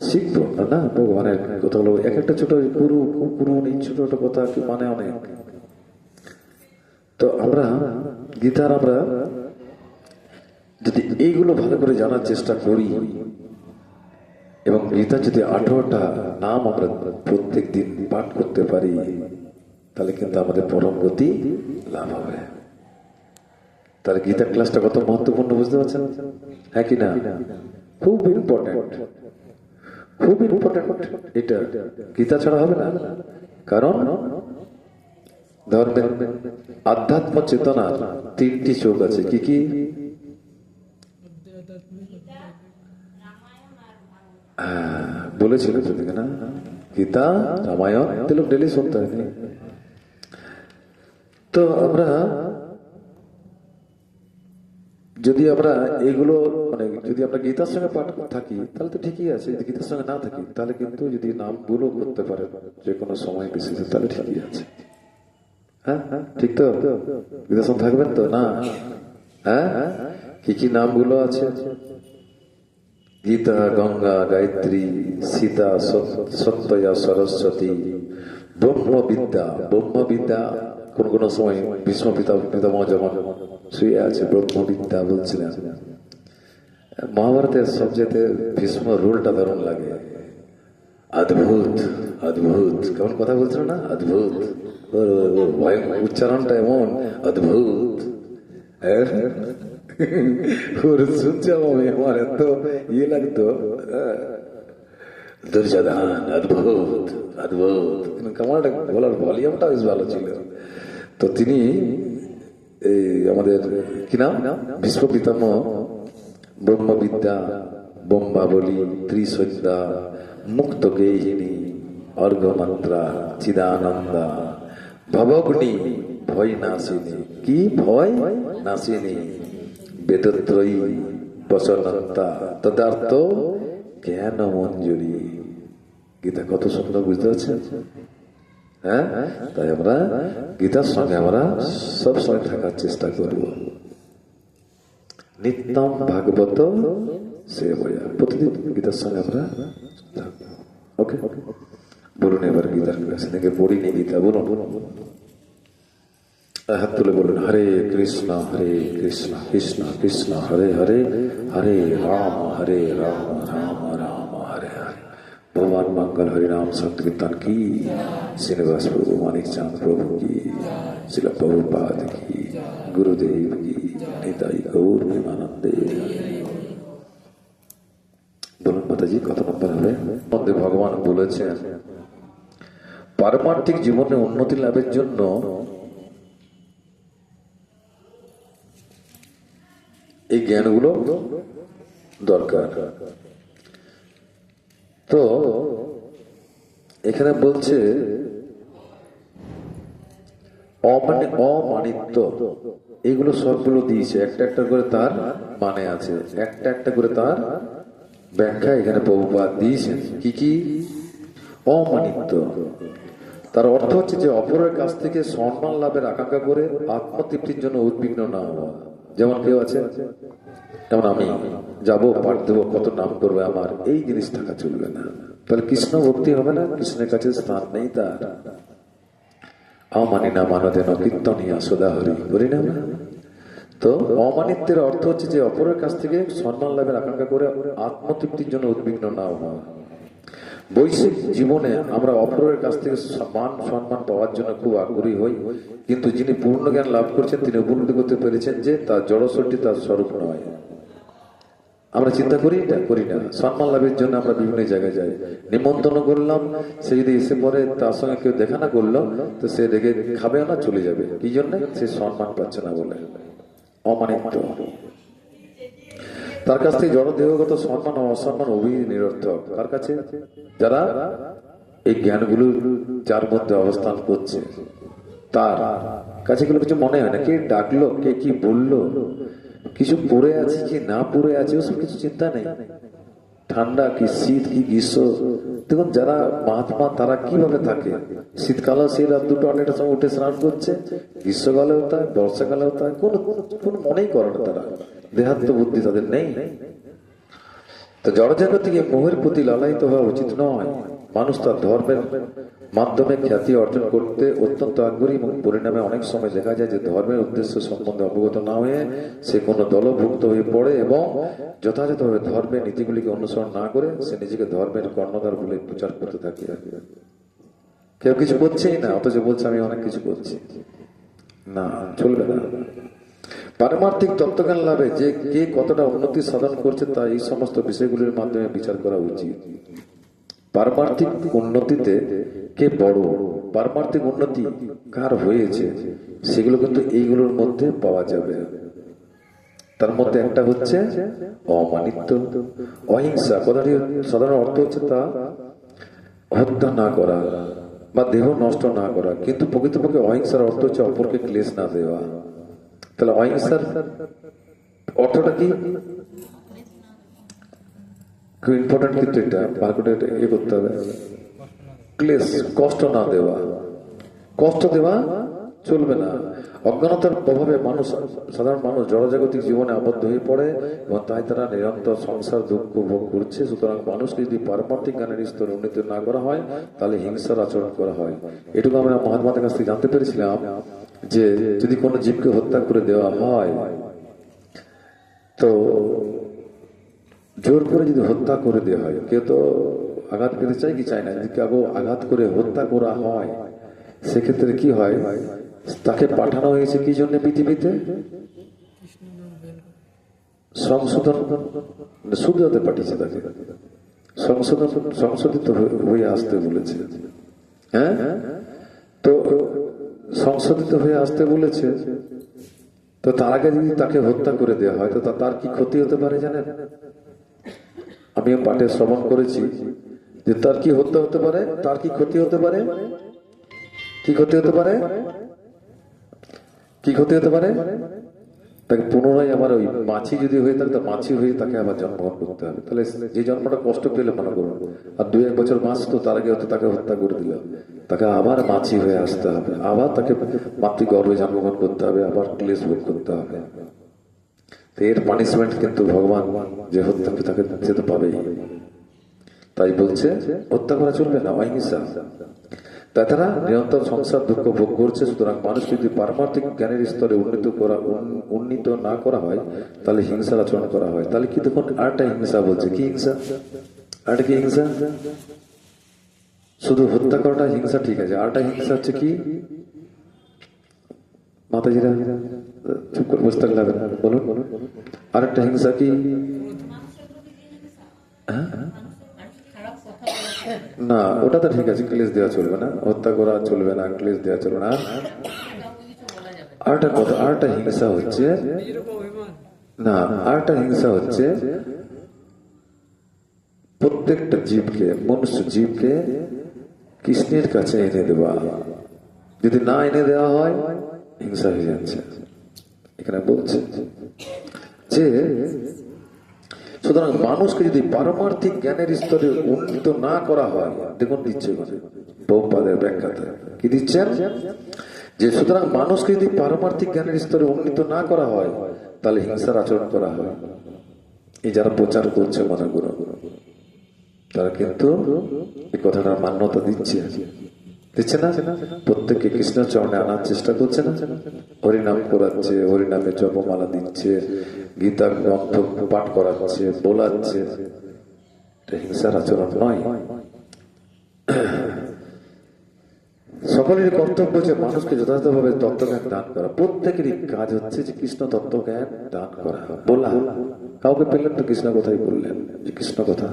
শিখবো না ভগবানের কথাগুলো। এক একটা ছোট গুরু গুরু ছোট ছোট কথা মানে অনেক। তো আমরা গীতার আমরা যদি এইগুলো ভালো করে জানার চেষ্টা করি এবং গীতা যদি 18টা নাম আমরা প্রত্যেক দিন পাঠ করতে পারি, তাহলে কিন্তু আমাদের পরম গতি লাভ হবে। তাহলে গীতা ক্লাসটা কত মহত্বপূর্ণ বুঝতে পারছেন, হ্যাঁ কি না? খুব ইম্পর্টেন্ট, খুব ইম্পর্টেন্ট এটা। গীতা ছাড়া হবে না, কারণ ধর্মের আধ্যাত্ম চেতনার 3টি চোখ আছে। কি কি? বলেছিল যদি না, গীতা, রামায়ণ, তো লোক ডেলি শুনতে হয়। তো আমরা যদি আমরা এইগুলো মানে যদি আমরা গীতার সঙ্গে পাঠ থাকি তাহলে তো ঠিকই আছে, যদি গীতার সঙ্গে না থাকি তাহলে কিন্তু যদি নামগুলো করতে পারে যে কোনো সময় বেশি তাহলে ঠিকই আছে। হ্যাঁ ঠিক তো, গীতার সঙ্গে থাকবেন তো না? হ্যাঁ, কি কি নামগুলো আছে? গীতা, গঙ্গা, গায়ত্রী, সীতা, সত্যয়া, সরস্বতী, ব্রহ্মবিদ্যা। ব্রহ্মবিদ্যা কোন কোন সময় ভীষ্ম পিতামহ যখন শুয়ে আছে ব্রহ্মবিদ্যা বলছিলেন। মহাভারতের সবচেয়ে ভীষ্ম রোলটা দারুণ লাগে, অদ্ভুত অদ্ভুত, কেমন কথা বলছিল না, অদ্ভুত, উচ্চারণটা এমন অদ্ভুত। ওর শুনছিলাম আমি, আমার এত ইয়ে লাগতো, দুর্যোধন অদ্ভুত অদ্ভুত, কিন্তু আমার বলার ভলিউমটা বেশ ভালো ছিল। তো তিনি এই আমাদের কি নাম, বিশ্ব পিতামহ ব্রহ্মবিদ্যা, ব্রহ্মাবলী, ত্রিসন্ধ্যা, মুক্ত গেহিনী, অর্ঘমাত্রা, চিদানন্দা, ভবগ্নি, ভয় নাশিনী, কি ভয় নাশিনী, বেদত্রয়ী, প্রসন্নতা, তদার্থ জ্ঞান মঞ্জুরি। গীতা কত সুন্দর, বুঝতে পারছেন? হ্যাঁ, তাই আমরা গীতার সঙ্গে আমরা সব সময় থাকার চেষ্টা করব। নিত্যম ভাগবত সেবয়া, প্রতিদিন গীতার সঙ্গে আমরা থাকবো। ওকে, বলুন এবার গীতার ক্লাস থেকে পড়িনি গীতা, বলুন হাত তুলে বলুন, হরে কৃষ্ণ কৃষ্ণ কৃষ্ণ হরে হরে, হরে রাম রাম রাম হরে হরে। भगवान मंगल हरिनाम संकीर्तन की, श्रीनिवास प्रभु मानिक चांद प्रभु की, शिल प्रभुपाद की, गुरुदेव की, निताई गौर प्रेमानंदे। বলুন মাতাজি কত নম্বর হবে? মধ্যে ভগবান বলেছেন পারমার্থিক জীবনে উন্নতি লাভের জন্য এই জ্ঞানগুলো দরকার। তো এখানে বলছে অমানিত্য, এগুলো সবগুলো দিয়েছে, একটা একটা করে তার মানে আছে, একটা একটা করে তার ব্যাখ্যা এখানে প্রভুপাদ দিয়েছেন। কি কি? অমানিত্য, তার অর্থ হচ্ছে যে অপরের কাছ থেকে সম্মান লাভের আকাঙ্ক্ষা করে আত্মতৃপ্তির জন্য উদ্বিগ্ন না হওয়া। যেমন কেউ আছে, যেমন আমি যাবো, পাঠ দেবো, কত নাম করবে আমার, এই জিনিস থাকা চলবে না। তাহলে কৃষ্ণ ভক্তি হবে না, কৃষ্ণের কাছে স্থান নেই তার। অমানি না মানদেন কীর্তনিয়া সদা হরি, করি না? তো অমানিত্যের অর্থ হচ্ছে যে অপরের কাছ থেকে সম্মান লাভের আকাঙ্ক্ষা করে আত্মতৃপ্তির জন্য উদ্বিগ্ন না হওয়া। বৈশ্বিক জীবনে আমরা অপরের কাছ থেকে মান সম্মান পাওয়ার জন্য খুব আগ্রহী হই, কিন্তু যিনি পূর্ণ জ্ঞান লাভ করছেন তিনি উপলব্ধি করতে পেরেছেন যে তার জড়শক্তি তার স্বরূপ নয়। আমরা চিন্তা করি না, সম্মান লাভের জন্য আমরা বিভিন্ন জায়গায় যাই, নিমন্ত্রণ করলাম, সে যদি এসে পরে তার সঙ্গে কেউ দেখা না করলো তো সে রেগে খাবে না, চলে যাবে। কি জন্য? সে সম্মান পাচ্ছে না বলে। অমানিত্য, তার কাছ থেকে জড় দেহগত সম্মান ও অসম্মান উভয়ই নিরর্থক। তার কাছে যারা এই জ্ঞানগুলো যার মধ্যে অবস্থান করছে তার কাছে এগুলো কিছু মনে হয় না। কে ডাকলো, কে কি বললো, কিছু পড়ে আছে কি না পড়ে আছে, ওসব কিছু চিন্তা নেই। ঠান্ডা কি শীত কি গ্রীষ্ম, দেখুন যারা মহাত্মা তারা কিভাবে থাকে। শীতকালে সেই রাত 2টো 2:30টার সময় উঠে স্নান করছে, গ্রীষ্মকালে হতে হয়, বর্ষাকালে হতে হয়, কোন মনেই করে না তারা, দেহাত্ম বুদ্ধি তাদের নেই। তো জড়জাগতিক মোহের প্রতি লালায়িত হওয়া উচিত নয়। মানুষ তার ধর্মের মাধ্যমে খ্যাতি অর্জন করতে অত্যন্ত আগ্রহী, এবং পরিণামে অনেক সময় দেখা যায় যে ধর্মের উদ্দেশ্য সম্বন্ধে অবগত না হয়ে সে কোনো দলভুক্ত হয়ে পড়ে এবং যথাযথভাবে ধর্মের নীতিগুলিকে অনুসরণ না করে সে নিজেকে ধর্মের কর্ণধার বলে প্রচার করতে থাকে। কেউ কিছু করছেই না, অথচ বলছে আমি অনেক কিছু করছি। না, চলবে না। পারমার্থিক তত্ত্বজ্ঞান লাভে যে কে কতটা উন্নতি সাধন করছে তা এই সমস্ত বিষয়গুলির মাধ্যমে বিচার করা উচিত। পারমার্থিক উন্নতিতে কে বড়, পারমার্থিক উন্নতি কার হয়েছে, সেগুলো কিন্তু এইগুলোর মধ্যে পাওয়া যাবে। তার মধ্যে একটা হচ্ছে অমানিত্য, অহিংসা। কথাটি সাধারণ অর্থ হচ্ছে তা হত্যা না করা বা দেহ নষ্ট না করা, কিন্তু প্রকৃতপক্ষে অহিংসার অর্থ হচ্ছে অপরকে ক্লেশ না দেওয়া। তাহলে অহিংসার অর্থটা কি? খুব ইম্পর্টেন্ট, কিন্তু এটা ভালো করে ইয়ে করতে হবে। ক্লেশ, কষ্ট না দেওয়া। কষ্ট দেওয়া চলবে না। অজ্ঞানতার প্রভাবে সাধারণ মানুষ জড়জাগতিক জীবনে আবদ্ধ হয়ে পড়ে এবং তাই তারা নিরন্তর সংসার দুঃখ ভোগ করছে। সুতরাং মানুষকে যদি পারমার্থিক জ্ঞানের স্তরে উন্নতি না করা হয় তাহলে হিংসার আচরণ করা হয়। এটুকু আমরা মহাত্মাদের কাছ থেকে জানতে পেরেছিলাম যে যদি কোনো জীবকে হত্যা করে দেওয়া হয় তো জোর করে যদি হত্যা করে দেওয়া হয়, কেউ তো আঘাত পেতে চায় কি চায় না, যদি কাউকে আঘাত করে হত্যা করা হয় সেক্ষেত্রে কি হয়? তাকে পাঠানো হয়েছে কি জন্য পৃথিবীতে? সংশোধন শুধরাতে পাঠিয়েছে তাকে, সংশোধিত হয়ে আসতে বলেছে। হ্যাঁ, তো সংশোধিত হয়ে আসতে বলেছে, তো তার আগে যদি তাকে হত্যা করে দেওয়া হয় তো তার কি ক্ষতি হতে পারে জানেন? আমিও পাঠে শ্রবণ করেছি যে তার কি হত্যা হতে পারে, তার কি ক্ষতি হতে পারে, কি ক্ষতি হতে পারে, কি ক্ষতি হতে পারে? তাকে পুনরায় আবার ওই মাছি যদি হয়ে থাকে, মাছি হয়ে তাকে আবার জন্মগ্রহণ করতে হবে। তাহলে যে জন্মটা কষ্ট পেলে মনে করুন, আর 2-1 বছর বাঁচতো, তার আগে হয়তো তাকে হত্যা করে দিল, তাকে আবার মাছি হয়ে আসতে হবে, আবার তাকে মাতৃগর্ভে জন্মগ্রহণ করতে হবে, আবার ক্লেশ ভোগ করতে হবে। তো এর পানিশমেন্ট কিন্তু ভগবান যে হত্যা তাকে যেতে পাবেই। তাই বলছে হত্যা করা চলবে না, অহিংসা। তাছাড়া নিরন্তর সংসার দুঃখ ভোগ করছে, সুতরাং মানুষ যদি পারমার্থিক জ্ঞানের স্তরে উন্নীত না করা হয় তাহলে হিংসার আচরণ করা হয়। তাহলে কি দেখুন আরেকটা হিংসা বলছে, কি হিংসা? আরেকটা কি হিংসা? শুধু হত্যা করাটা হিংসা ঠিক আছে, আরেকটা হিংসা হচ্ছে কি? মাতাজিরা চুপ করে বসে থাকলে হবে না, বলুন বলুন। আরেকটা হিংসা কি? হ্যাঁ, না ওটা তো ঠিক আছে, ক্লেশ দেওয়া চলবে না, হত্যা করা চলবে না, ক্লেশ দেওয়া চলবে না। আরেকটা কথা, আরেকটা হিংসা হচ্ছে, না আরেকটা হিংসা হচ্ছে প্রত্যেকটা জীবকে, মনুষ্য জীবকে কৃষ্ণের কাছে এনে দেওয়া। যদি না এনে দেওয়া হয় হিংসা হয়ে যাচ্ছে। এখানে বলছে যে সুতরাং মানুষকে যদি পারমার্থিক জ্ঞানের স্তরে উন্নীত না করা হয়, দেখুন দিচ্ছে বহুপাদের ব্যাখ্যাতে কি দিচ্ছেন, যে সুতরাং মানুষকে যদি পারমার্থিক জ্ঞানের স্তরে উন্নীত না করা হয় তাহলে হিংসার আচরণ করা হয়। এই যারা প্রচার করছে মনে করো, তারা কিন্তু এই কথাটার মান্যতা দিচ্ছে, দিচ্ছে না? প্রত্যেককে কৃষ্ণের চরণে আনার চেষ্টা করছে না? হরিনাম করাচ্ছে, হরিনামে জপমালা দিচ্ছে, গীতার গ্রন্থ পাঠ করাচ্ছে, বলাচ্ছে। হিংসার আচরণ নয়। সকলের কর্তব্য যে মানুষকে যথাযথভাবে তত্ত্বজ্ঞান দান করা। প্রত্যেকেরই কাজ হচ্ছে যে কৃষ্ণ তত্ত্বজ্ঞান দান করা, বলা। কাউকে পেলেন তো কৃষ্ণ কথাই বললেন, যে কৃষ্ণ কথা,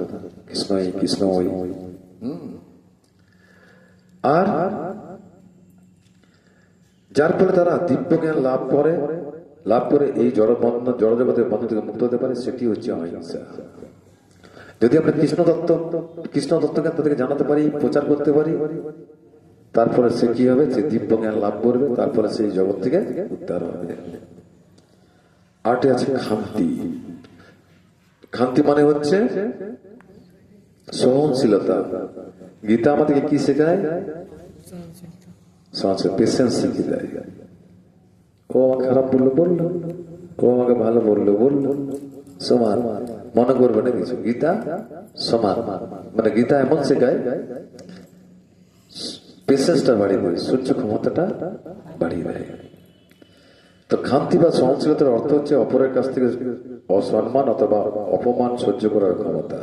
কৃষ্ণ এই, কৃষ্ণ ওই। আর যার ফলে তারা দিব্য জ্ঞান লাভ করে এই জড়জগতের বন্ধন থেকে মুক্ত হতে পারে, সেটি হচ্ছে অহিংসা। যদি আমরা কৃষ্ণ তত্ত্বজ্ঞান তাদেরকে জানাতে পারি, প্রচার করতে পারি, তারপরে সে কি হবে, সে দিব্য জ্ঞান লাভ করবে, তারপরে সেই জগৎ থেকে উদ্ধার হবে। আটে আছে খান্তি। খান্তি মানে হচ্ছে সহনশীলতা। গীতা আমাদেরকে কি শেখায়? পেশেন্স শিখিয়ে দেয়। ও আমাকে খারাপ বললো, ও আমাকে ভালো বললো, সমান, মনে করবে না কিছু। গীতা সমান, মানে গীতা এমন শেখায় পেশেন্সটা বাড়িয়ে দেয়, সহ্য ক্ষমতাটা বাড়িয়ে দেয়। তো খান্তি বা সহনশীলতার অর্থ হচ্ছে অপরের কাছ থেকে অসম্মান অথবা অপমান সহ্য করার ক্ষমতা।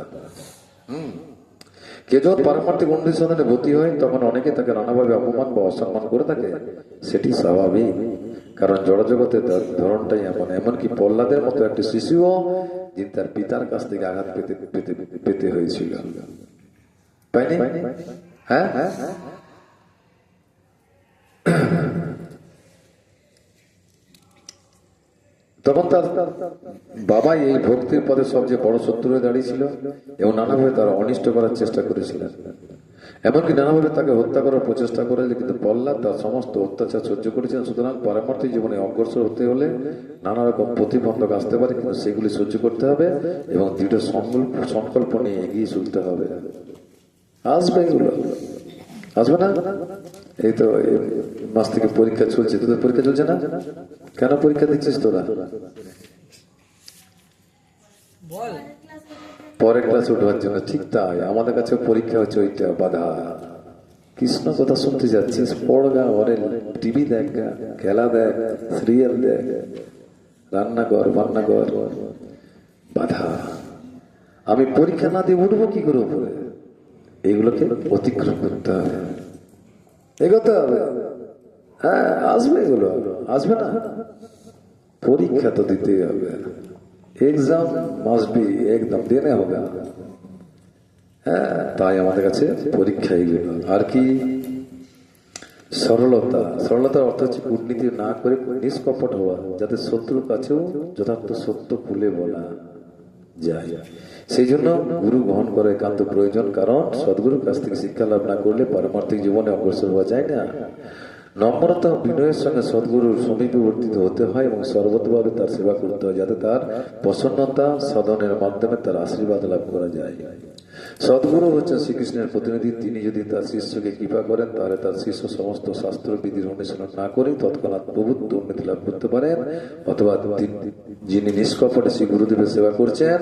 কেউ যখন পারমার্থিক অনুসন্ধানে ভর্তি হয় তখন অনেকে তাকে নানাভাবে অপমান বা অসম্মান করে থাকে। সেটি স্বাভাবিক, কারণ জড়জগতের ধরনটাই এমন। এমনকি প্রহ্লাদের মতো একটি শিশুও যিনি তার পিতার কাছ থেকে আঘাত পেতে হয়েছিল, পাইনি? হ্যাঁ, তখন তার বাবাই এই ভক্তির পথে সবচেয়ে বড় শত্রু হয়ে দাঁড়িয়েছিল এবং নানাভাবে তারা অনিষ্ট করার চেষ্টা করেছিলেন। এমনকি নানাভাবে তাকে হত্যা করার প্রচেষ্টা করেছে, কিন্তু প্রহ্লাদ তার সমস্ত অত্যাচার সহ্য করেছেন। সুতরাং পারমার্থিক জীবনে অগ্রসর হতে হলে নানা রকম প্রতিবন্ধক আসতে পারে, কিন্তু সেগুলি সহ্য করতে হবে এবং দৃঢ় সংকল্প নিয়ে এগিয়ে চলতে হবে। আসবে এগুলো, আসবে না? এই তো মাস থেকে পরীক্ষা চলছে, তোদের পরীক্ষা চলছে না? কেন পরীক্ষা দিচ্ছিস তোরা? পরের ক্লাসে উঠবার জন্য। ঠিক তাই, আমাদের কাছে পরীক্ষা হচ্ছে ওইটা বাধা। কৃষ্ণ কথা শুনতে যাচ্ছিস, পড়গা, ঘরে টিভি দেখ, খেলা দেখ, সিরিয়াল দেখ, রান্না কর, বাধা। আমি পরীক্ষা না দিয়ে উঠবো কি করে উপরে? এইগুলোকে অতিক্রম করতে হবে, এগোতে হবে। হ্যাঁ, আসবে, এগুলো আসবে না? পরীক্ষা তো দিতেই হবে। এক্সাম মাস্ট বি, একদম দেনে হবে। হ্যাঁ, তাই আমাদের কাছে পরীক্ষা এগুলো। আর কি সরলতা, সরলতার অর্থ হচ্ছে কূটনীতি না করে নিষ্কপট হওয়া, যাতে শত্রুর কাছেও যথার্থ সত্য খুলে বলা যায়। সেই জন্য গুরু গ্রহণ করা একান্ত প্রয়োজন, কারণ সদ্গুরুর কাছ থেকে শিক্ষা লাভ না করলে পারমার্থিক জীবনে অগ্রসর হওয়া যায় না। নম্রতা ও বিনয়ের সঙ্গে সদ্গুরুর সমীপবর্তিত হতে হয় এবং সর্বতভাবে তার সেবা করতে হয়, যাতে তার প্রসন্নতা সাধনের মাধ্যমে তার আশীর্বাদ লাভ করা যায়। সদ্গুরু হচ্ছেন শ্রীকৃষ্ণের প্রতিনিধি। তিনি যদি তার শিষ্যকে কৃপা করেন, তাহলে তার শিষ্য সমস্ত শাস্ত্র বিধির অনুশীলন না করে তৎক্ষণাৎ প্রভুত্ব উন্নতি লাভ করতে পারেন, অথবা যিনি নিষ্কপটে শ্রী গুরুদেবের সেবা করছেন,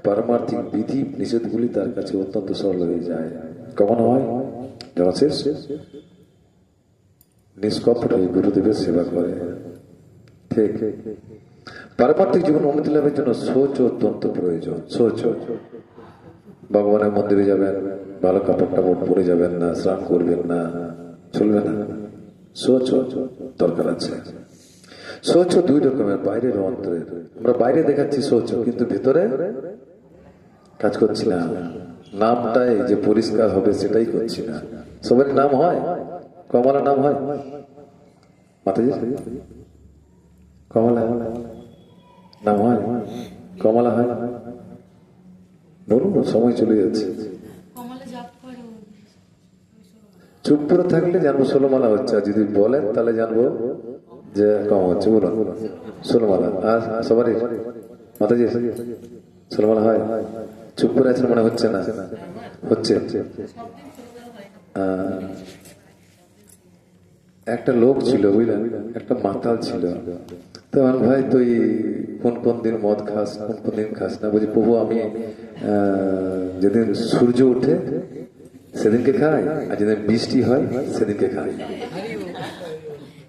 পারমার্থিক বিধি নিষেধগুলি তার কাছে অত্যন্ত সরল হয়ে যায়। কখন হয়? যখন শেষ নিষ্কপট হয়ে গুরুদেবের সেবা করে। ঠিক, পারমার্থিক জীবন উন্নতি লাভের জন্য শৌচ অত্যন্ত প্রয়োজন। শৌচ, ভগবানের মন্দিরে যাবেন, ভালো কাপড় টাপড় পরে যাবেন না, স্নান করবেন না, চলবে না। শৌচ দরকার আছে। শৌচ দুই রকমের, বাইরের ও অন্তরের। আমরা বাইরে দেখাচ্ছি শৌচ, কিন্তু ভিতরে কাজ করছি না। নামটাই যে পরিষ্কার হবে সেটাই করছি না। সবার নাম হয়, কমলা নাম হয় মাতাজি, কমলা নাম হয়, কমলা হয়। বলুন, সময় চলে যাচ্ছে। চুপ করে থাকলে জানবো ষোলমালা হচ্ছে, আর যদি বলেন তাহলে জানবো যে কম হচ্ছে। বলুন, ষোলমালা আর সবারই মাতাজি ষোলমালা হয়। চুপ করে আছেন, মনে হচ্ছে না হচ্ছে। একটা লোক ছিল, বুঝলেন, একটা মাতাল ছিল। তো আমার ভাই, তুই কোন কোন দিন মদ খাস, কোন কোন দিন খাস না? বলছি, প্রভু আমি যেদিন সূর্য উঠে সেদিনকে খাই, আর যেদিন বৃষ্টি হয় সেদিনকে খাই।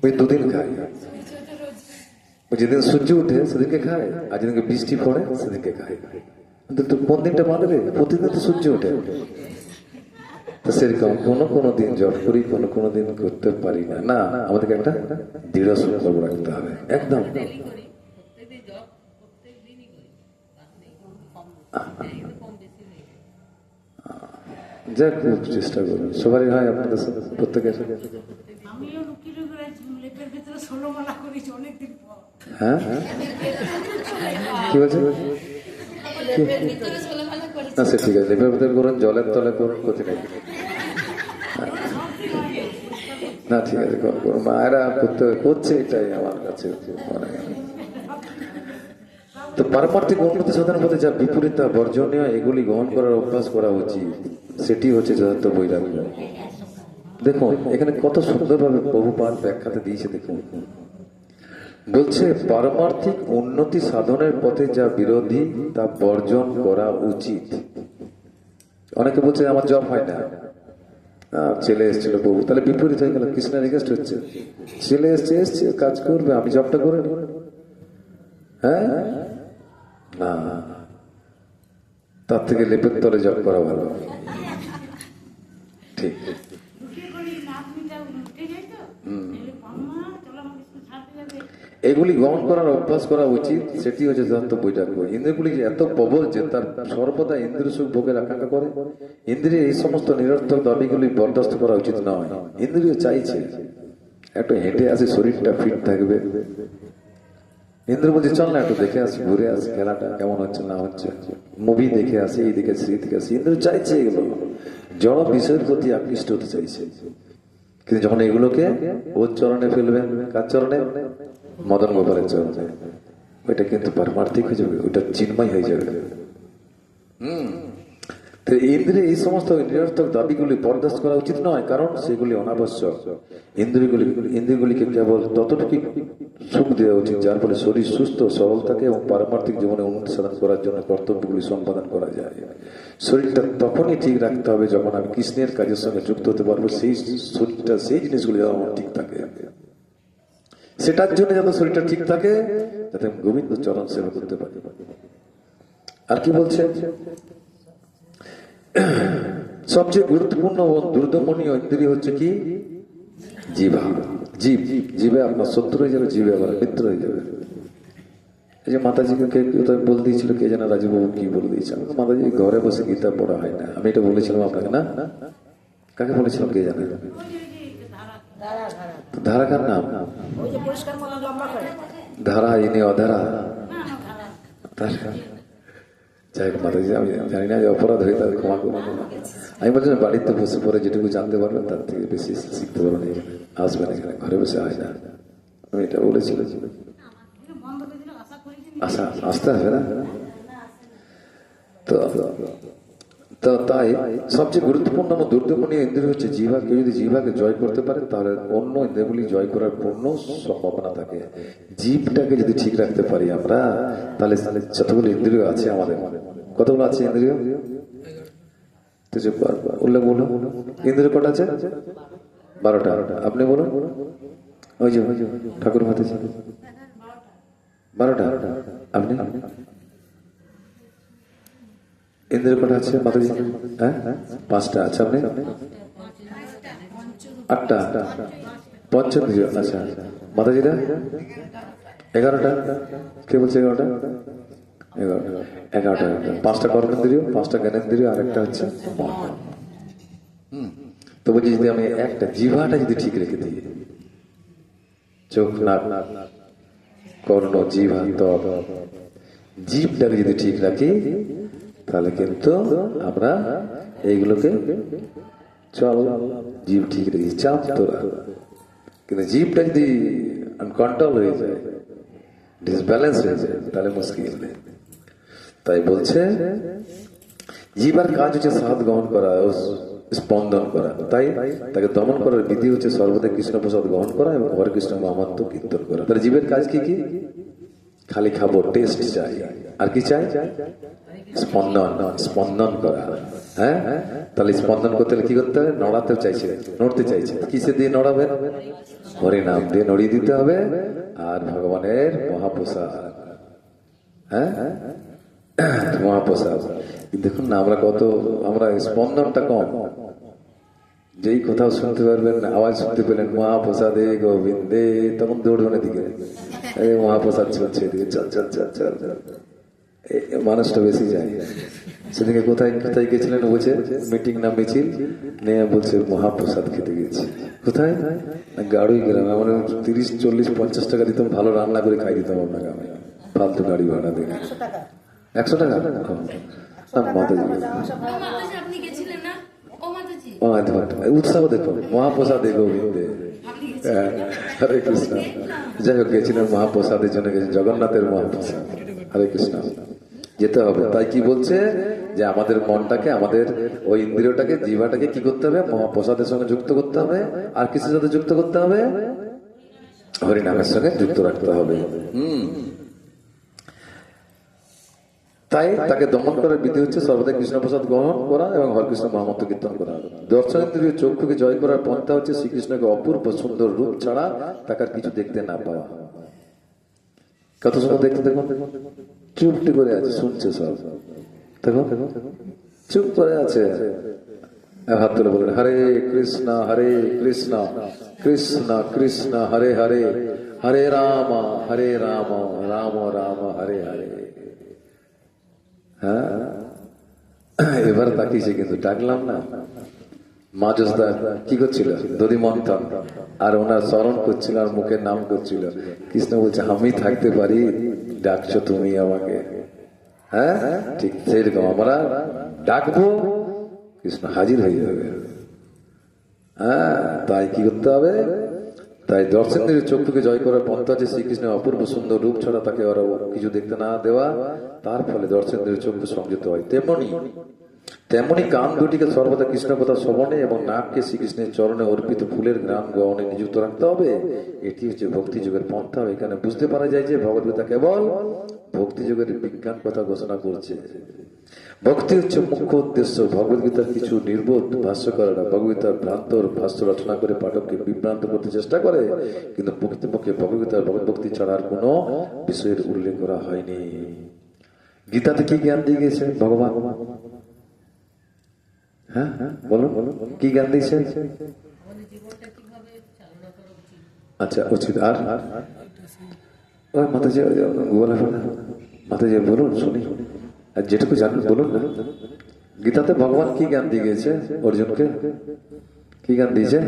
ওই দুদিন খাই। যেদিন সূর্য উঠে সেদিনকে খাই, আর যেদিনকে বৃষ্টি পড়ে সেদিনকে খাই। তো কোন দিনটা মানবে? প্রতিদিন তো সূর্য ওঠে। তো সেরকম কোনো দিন জট করি, কোনো দিন করতে পারি না। না, আমাদেরকে একটা দৃঢ় সংকল্প রাখতে হবে, একদম। যা খুব চেষ্টা করুন, সবারই হয়, আপনাদের প্রত্যেকের। হ্যাঁ, কি বলছে? না, সে ঠিক আছে, লেপের ভিতরে করুন, জলের তলে করুন, ক্ষতি নেই। না, ঠিক আছে, মায়েরা করছে, এটাই আমার কাছে মনে হয়। তো পারমার্থিক উন্নতি সাধনের মধ্যে যা বিপরীত বর্জনীয়, এগুলি গ্রহণ করার অভ্যাস করা উচিত। সেটি হচ্ছে যথার্থ বৈরাগ্য। দেখুন এখানে কত সুন্দরভাবে প্রভুপাদ ব্যাখ্যাতে দিয়েছে। দেখুন, বলছে পারমার্থিক উন্নতি সাধনের পথে যা বিরোধী তা বর্জন করা উচিত। অনেকে বলছে আমার জব হয় না, ছেলে এসেছিল প্রভু, তাহলে বিপরীত হয়ে গেল। কৃষ্ণের রিকোয়েস্ট হচ্ছে, ছেলে এসছে কাজ করবে, আমি জবটা করে নেব। হ্যাঁ, না, তার থেকে লেপের তলে জব করা ভালো। ঠিক, এগুলি গ্রহণ করার অভ্যাস করা উচিত। সেটি হচ্ছে যথার্থ বৈরাগ্য। ইন্দ্রিয়গুলি এত প্রবল যে তার সর্বদা ইন্দ্রিয় সুখ ভোগের আকাঙ্ক্ষা করে। ইন্দ্রিয় এই সমস্ত নিরর্থক দাবিগুলি বরদাস্ত করা উচিত নয়। ইন্দ্রিয় চাইছে একটু হেঁটে আসে, শরীরটা ফিট থাকবে। ইন্দ্র বলছে চল না একটু দেখে আসি, ঘুরে আসি, খেলাটা কেমন হচ্ছে না হচ্ছে, মুভি দেখে আসি, এই দিকে আসি, এই দিকে আসি। ইন্দ্র চাইছে এগুলো, জড় বিষয়ের প্রতি আকৃষ্ট হতে চাইছে। কিন্তু যখন এগুলোকে ওর চরণে ফেলবেন, কার চরণে? মদন গোপালের চরণে, ওইটা কিন্তু পারমার্থিক হয়ে যাবে, ওইটা চিন্ময় হয়ে যাবে। তো ইন্দ্রিয় এই সমস্ত নিরর্থক দাবিগুলি বরদাস্ত করা উচিত নয়, কারণ সেগুলি অনাবশ্যক। ইন্দ্রিয়গুলিকে কেবল ততটুকু সুখ দেওয়া উচিত যার ফলে শরীর সুস্থ সবল থাকে এবং পারমার্থিক জীবনে উন্নতি সাধন করার জন্য কর্তব্যগুলি সম্পাদন করা যায়। শরীরটা তখনই ঠিক রাখতে হবে যখন আমি কৃষ্ণের কাজের সঙ্গে যুক্ত হতে পারবো। সেই শরীরটা, সেই জিনিসগুলি যেন আমার ঠিক থাকে, সেটার জন্য যেন শরীরটা ঠিক থাকে, যাতে আমি গোবিন্দ চরণ সেবা করতে পারি। আর কি বলছে? সবচেয়ে গুরুত্বপূর্ণ ও দুর্দমনীয় ইন্দ্রিয় হচ্ছে কি? জিহ্বা। জীবে আপনার শত্রু হয়ে যাবে, জীবে আবার মিত্র হয়ে যাবে। এই যে মাতাজিকে কে কোথায় বলে দিয়েছিল, কে যেন রাজুবাবু কি বলে দিয়েছে, আমাকে মাতাজি ঘরে বসে গীতা পড়া হয় না, আমি এটা বলেছিলাম আপনাকে না? কাকে বলেছিলাম কে জানে? ধারা ধারা ধারা কার নাম? ওই যে পরিষ্কার মতো লম্বা করে ধারা ইনি অধারা। যাই হোক মাতাজি, আমি জানি না যে অপরাধ হয়ে তাদের ক্ষমা করবো। আমি বলছিলাম বাড়িতে বসে পরে যেটুকু জানতে পারবেন তার থেকে বেশি শিখতে পারবেন এখানে, আসবেন এখানে, ঘরে বসে হয় না। আমি এটা বলেছিলাম, আশা আসতে হবে না। তো তো তাই সবচেয়ে গুরুত্বপূর্ণ এবং দুর্দপনীয় ইন্দ্রিয় হচ্ছে জিহ্বা। কেউ যদি জিহ্বাকে জয় করতে পারে তাহলে অন্য ইন্দ্রিয়গুলি জয় করার পূর্ণ সম্ভাবনা থাকে। জিভটাকে যদি ঠিক রাখতে পারি আমরা, তাহলে যতগুলো ইন্দ্রিয় আছে আমাদের, কতগুলো আছে ইন্দ্রিয়? তো যে উল্লেখ বলুন, ইন্দ্রিয় কটা আছে? 12টা। আপনি বলুন, ওই যে ঠাকুর মাতে 12টা। আপনি ইন্দ্রিয় কটা আছে মাতাজি? হ্যাঁ 5টা। আচ্ছা আপনি? 8টা। পঞ্চেন্দ্রিয়। আচ্ছা মাতাজিরা 11টা। কে বলছে 11টা? 11টা। 5টা কর্মেন্দ্রিয়, 5টা জ্ঞানেন্দ্রিয়, আর একটা হচ্ছে মন। তো বলছি যদি আমি একটা জিহ্বাটা যদি ঠিক রেখে দিই, চোখ নাক কর্ণ জিহ্বা ত্বক, জিভটাকে যদি ঠিক রাখি তাহলে কিন্তু আমরা এইগুলোকে চল জিভ ঠিক রেখে চাপ তোরা। কিন্তু জিভটা যদি আনকন্ট্রোল হয়ে যায়, ডিসব্যালেন্স হয়ে যায়, তাহলে মুশকিল। তাই বলছে জিবার কাজ হচ্ছে স্বাদ গ্রহণ করা ও স্পন্দন করা, তাই তাকে দমন করার বিধি হচ্ছে সর্বদা কৃষ্ণ প্রসাদ গ্রহণ করা এবং হরে কৃষ্ণ মহামাত্ম কীর্তন করা। তাহলে জীবের কাজ কি কি? খালি খাবো, টেস্ট চাই, আর কি চাই? স্পন্দন, স্পন্দন করা। হ্যাঁ, তাহলে স্পন্দন করতে হলে কি করতে হবে? নড়াতে চাইছে, নড়তে চাইছে, কিসে দিয়ে নড়াবেন? হরিনাম দিয়ে নড়িয়ে দিতে হবে, আর ভগবানের মহাপ্রসাদ। হ্যাঁ মহাপ্রসাদ। দেখুন না আমরা কত, আমরা স্পন্দনটা কম। যেই কোথাও শুনতে পারবেন, আওয়াজ শুনতে পেলেন মহাপ্রসাদে গোবিন্দে, তখন দৌড়বেন এদিকে, মহাপ্রসাদ চলছে এদিকে, চল চল চল চল। মানুষটা বেশি যায়। সেদিকে কোথায় কোথায় গেছিলেন বলছে, মিটিং না মিছিল নিয়ে বলছে মহাপ্রসাদ খেতে গেছি। কোথায়? গাড়ি গেলাম, আমার 30, 40, 50 টাকা দিতাম, ভালো রান্না করে খাই দিতাম আপনাকে আমি, ফালতু গাড়ি ভাড়া দিয়ে। 100 টাকা 100 টাকা? মাতাজি উৎসাহ দেখো, মহাপ্রসাদে গোবিন্দে, হরে কৃষ্ণ। যাই হোক গেছিলেন মহাপ্রসাদের জন্য, গেছেন জগন্নাথের মহাপ্রসাদ, হরে কৃষ্ণ, যেতে হবে। তাই কি বলছে যে আমাদের মনটাকে, আমাদের ওই ইন্দ্রিয়টাকে, জিহ্বাটাকে কি করতে হবে? মহাপ্রসাদের সঙ্গে যুক্ত করতে হবে। আর কিসের সাথে যুক্ত করতে হবে? হরিনামের সঙ্গে যুক্ত রাখতে হবে। তাই তাকে দমন করার বিধি হচ্ছে সর্বদা কৃষ্ণ প্রসাদ গ্রহণ করা এবং হরকৃষ্ণ মহামন্ত্র কীর্তন করা। দর্শনেন্দ্রিয় চক্ষুকে জয় করার পন্থা হচ্ছে শ্রীকৃষ্ণকে অপূর্ব সুন্দর রূপ ছাড়া তাকে আর কিছু দেখতে না পাওয়া। কত সুন্দর দেখতে, দেখুন চুপটি করে আছে, শুনছে সব, দেখো চুপ করে আছে। হাত তুলে বলেন হরে কৃষ্ণ কৃষ্ণ কৃষ্ণ হরে হরে, হরে রাম রাম রাম হরে হরে। হ্যাঁ এবার তাকিয়েছে, কিন্তু ডাকলাম না। মা জোসদা কি করছিল? দধি মন্থন, আর ওনার স্মরণ করছিল, আর মুখের নাম করছিল। কৃষ্ণ বলছে আমি থাকতে পারি, ডাকছো তুমি আমাকে। হ্যাঁ ঠিক সেইরকম আমরা ডাকবো, কৃষ্ণ হাজির হয়ে যাবে। হ্যাঁ তাই কি করতে হবে? তাই দর্শনের চক্ষুকে জয় করার পন্থা আছে শ্রীকৃষ্ণের অপূর্ব সুন্দর রূপ ছাড়া তাকে ওরা কিছু দেখতে না দেওয়া। তার ফলে দর্শনের চক্ষু সংযত হয়। তেমনি কান দুটিকে সর্বদা কৃষ্ণ কথা শ্রবণে এবং নাককে শ্রীকৃষ্ণের চরণে অর্পিত ফুলের গ্রাম গ্রহণে নিযুক্ত রাখতে হবে। এটি হচ্ছে ভক্তি যুগের পন্থা। এখানে বুঝতে পারা যায় যে ভগবদ্গীতা কেবল ভক্তি যুগের বিজ্ঞান কথা ঘোষণা করছে। ভক্তি হচ্ছে মুখ্য উদ্দেশ্য। ভগবদ্গীতার কিছু নির্বোধ ভাষ্যকাররা ভগবদ্গীতার ভ্রান্তর ভাষ্য রচনা করে পাঠককে বিভ্রান্ত করতে চেষ্টা করে, কিন্তু প্রকৃতপক্ষে ভগবদ্গীতার ভগবদ্ভক্তি ছাড়ার কোনো বিষয়ের উল্লেখ করা হয়নি। গীতাতে কি জ্ঞান দিয়ে গেছে ভগবান? হ্যাঁ বলুন কি জ্ঞান দিয়েছে? আচ্ছা উচিত, আর ওই মাতাজি বলে না, মাতাজি বলুন শুনি, আর যেটুকু জানেন বলুন না। গীতাতে ভগবান কি জ্ঞান দিয়ে গিয়েছে অর্জুনকে? কি জ্ঞান দিয়েছে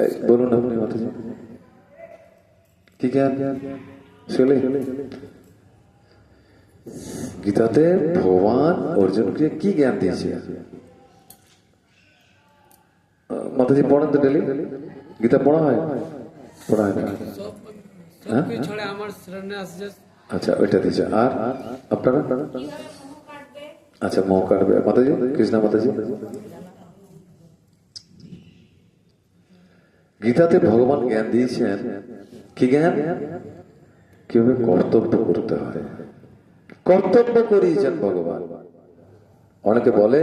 এই বলুন আপনি মাতাজি, কি জ্ঞান? শুনে গীতাতে ভগবান অর্জুনকে কি জ্ঞান দিয়েছে? মাতাজি পড়েন তো ডেলি? গীতা পড়া হয়? পড়া হয় না? সব কিছু ছড়ে আমার সামনে আসছে। আচ্ছা ওইটা দিয়েছে। আর আপনারা? আচ্ছা মোহ কাটবে মাতাজি, কৃষ্ণা মাতাজি। গীতাতে ভগবান জ্ঞান দিয়েছেন, কি জ্ঞান? কিভাবে কর্তব্য করতে হয়, কর্তব্য করিয়েছেন ভগবান। অনেকে বলে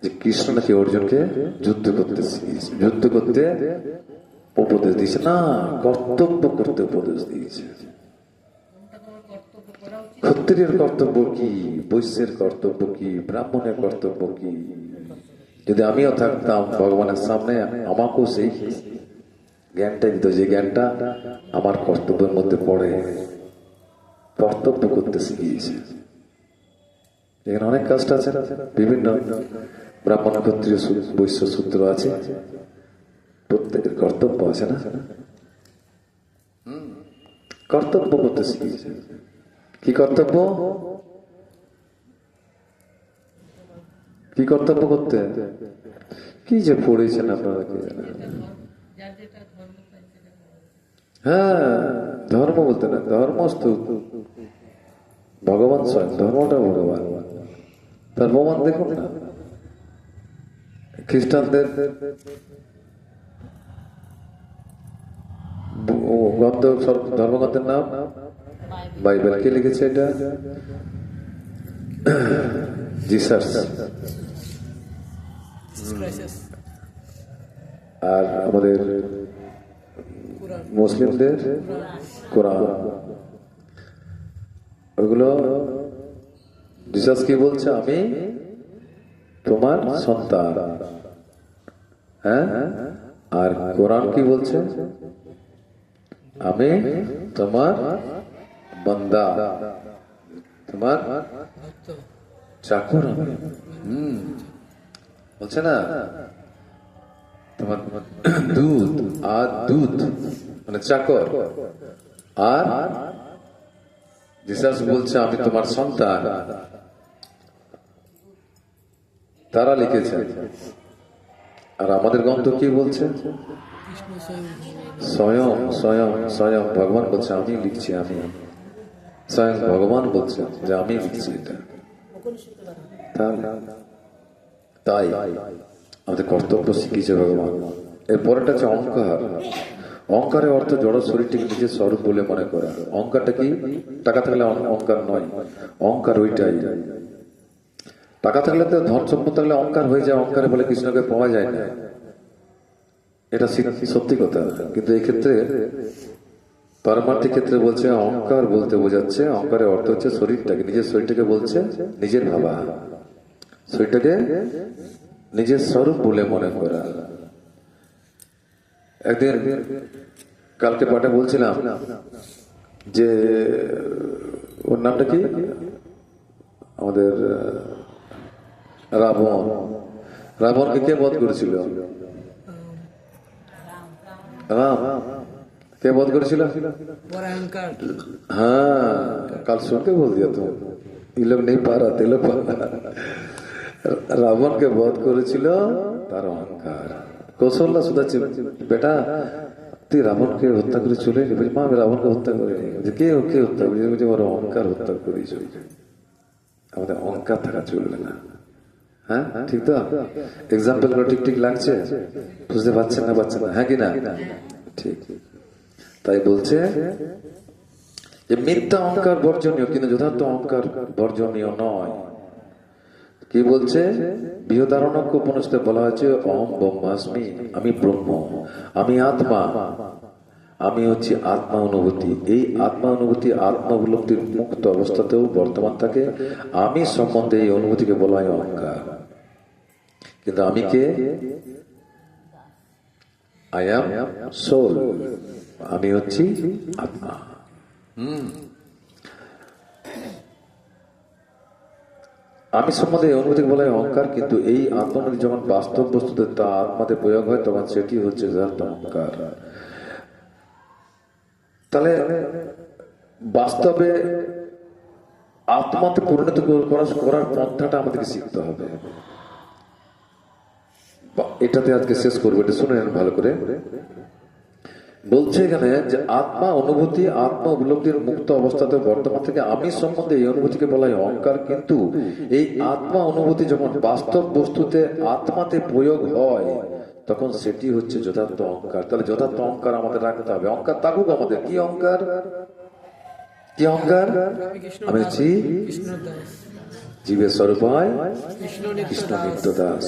যে কৃষ্ণ নাকি অর্জুনকে যুদ্ধ করতে শিখিয়েছে, যুদ্ধ করতে উপদেশ দিয়েছে না, কর্তব্য করতে উপদেশ দিয়েছে। ক্ষত্রিয়ের কর্তব্য কি, বৈশ্যের কর্তব্য কি, ব্রাহ্মণের কর্তব্য কি। যদি আমিও থাকতাম ভগবানের সামনে, আমাকেও সেই জ্ঞানটা দিত, যে জ্ঞানটা আমার কর্তব্যের মধ্যে পড়ে। কর্তব্য করতে শিখিয়েছে। এখানে অনেক কাস্ট আছে, বিভিন্ন ব্রাহ্মণ, ক্ষত্রিয়, বৈশ্য, শূদ্র আছে, প্রত্যেকের কর্তব্য আছে না? কর্তব্য করতে শিখিয়েছে। কি কর্তব্য? কি কর্তব্য করতে? কি যে পড়েছেন আপনারা, কি জানেন? হ্যাঁ, ধর্ম বলতে না, ধর্মস্তু ভগবান স্বয়ং, ধর্মটা ভগবান। তার প্রমাণ দেখুন না। খ্রিস্টানদের গ্রন্থ, ধর্মগ্রন্থের নাম বাইবেল। কে লিখেছে এটা? জিসাস। আর আমাদের মুসলিমদের কোরআন। ওগুলো জিসাস কি বলছে? আমি তোমার সন্তান। হ্যাঁ, আর কোরআন কি বলছে? আমি তোমার বান্দা, তোমার চাকর। আমি বলছে না, তোমার দুধ আর দুধ মানে চাকর। আর জিসাস বলছে আমি তোমার সন্তান। তারা লিখেছে। আর আমাদের গ্রন্থ কি বলছে? স্বয়ং স্বয়ং স্বয়ং ভগবান বলছে আমি লিখছি, আমি স্বয়ং ভগবান বলছে যে আমি লিখছি এটা। তাই আমাদের কর্তব্য শিখিয়েছে ভগবান। এরপরটা হচ্ছে অহংকার। অহংকারের অর্থ জড় শরীরটিকে নিজের স্বরূপ বলে মনে করা। অহংকারটা কি? টাকা থাকলে অহংকার নয়, অহংকার ওইটাই। টাকা থাকলে তো, ধন সম্পদ থাকলে অহংকার হয়ে যায়, অহংকারে বলে কৃষ্ণকে পাওয়া যায় না, এটা সত্যি কথা। কিন্তু এই ক্ষেত্রে পারমার্থিক ক্ষেত্রে বলছে অহংকার বলতে বোঝাচ্ছে, অহংকারের অর্থ হচ্ছে শরীরটাকে, নিজের শরীরটাকে বলছে নিজের ভাবা, শরীরটাকে নিজের স্বরূপ বলে মনে করা। একদিন কালকে পাঠে বলছিলাম যে ওর নামটা কি, আমাদের রাবণ। রাবণকে কে বধ করেছিল? রাম। কে বধ করেছিল? हाँ कल सुन के बोल दिया तुम, ये लोग नहीं पा रहा, ते लोग রাবণকে বধ করেছিল তার অহংকার। কৌশল্যা শুধাচ্ছে, বেটা তুই রাবণকে হত্যা করে চলে এলি? মা আমি রাবণকে হত্যা করিনি। কে কে হত্যা করেছে? ওর অহংকার হত্যা করেছ। আমাদের অহংকার থাকা চলবে না। হ্যাঁ ঠিক তো? এক্সাম্পল গুলো ঠিক ঠিক লাগছে? বুঝতে পারছেন না? পারছেন না? হ্যাঁ কি না? ঠিক। তাই বলছে যে মিথ্যা অহংকার বর্জনীয়, কিন্তু যথার্থ অহংকার বর্জনীয় নয়। কি বলছে? বৃহদারণ্যক উপনিষদে বলা হয়েছে অহম ব্রহ্মাস্মি, আমি ব্রহ্ম, আমি আত্মা, আমি হচ্ছে আত্মা অনুভূতি। এই আত্মা অনুভূতি, আত্মা উপলব্ধির মুক্ত অবস্থাতেও বর্তমান থাকে। আমি সম্বন্ধে এই অনুভূতিকে বলা হয় অহংকার। কিন্তু আমি কে? আই অ্যাম সোল, আমি হচ্ছি আত্মা। আমি সম্বন্ধে এই অনুভূতিকে বলা হয় অহংকার, কিন্তু এই আত্মানুভূতি যখন বাস্তব বস্তুতে তা আত্মাতে প্রয়োগ হয় তখন সেটি হচ্ছে যথার্থ অহংকার। তাহলে বাস্তবে আত্মাতে পরিণত করার পন্থাটা আমাদেরকে শিখতে হবে। এটাতে আজকে শেষ করবো, এটা শুনে নেন ভালো করে। বলছে এখানে যে আত্মা অনুভূতি, আত্মা উপলব্ধির মুক্ত অবস্থাতে বর্তমান থেকে আমি সম্বন্ধে এই অনুভূতিকে বলা হয় অহংকার, কিন্তু এই আত্মা অনুভূতি যখন বাস্তব বস্তুতে আত্মাতে প্রয়োগ হয় তখন সেটি হচ্ছে যথার্থ অহংকার। তাহলে যথার্থ অহংকার আমাদের রাখতে হবে। অহংকার থাকুক আমাদের। কি অহংকার? কি অহংকার? আমি হচ্ছি জীবের স্বরূপ হয় কৃষ্ণ নিত্য দাস।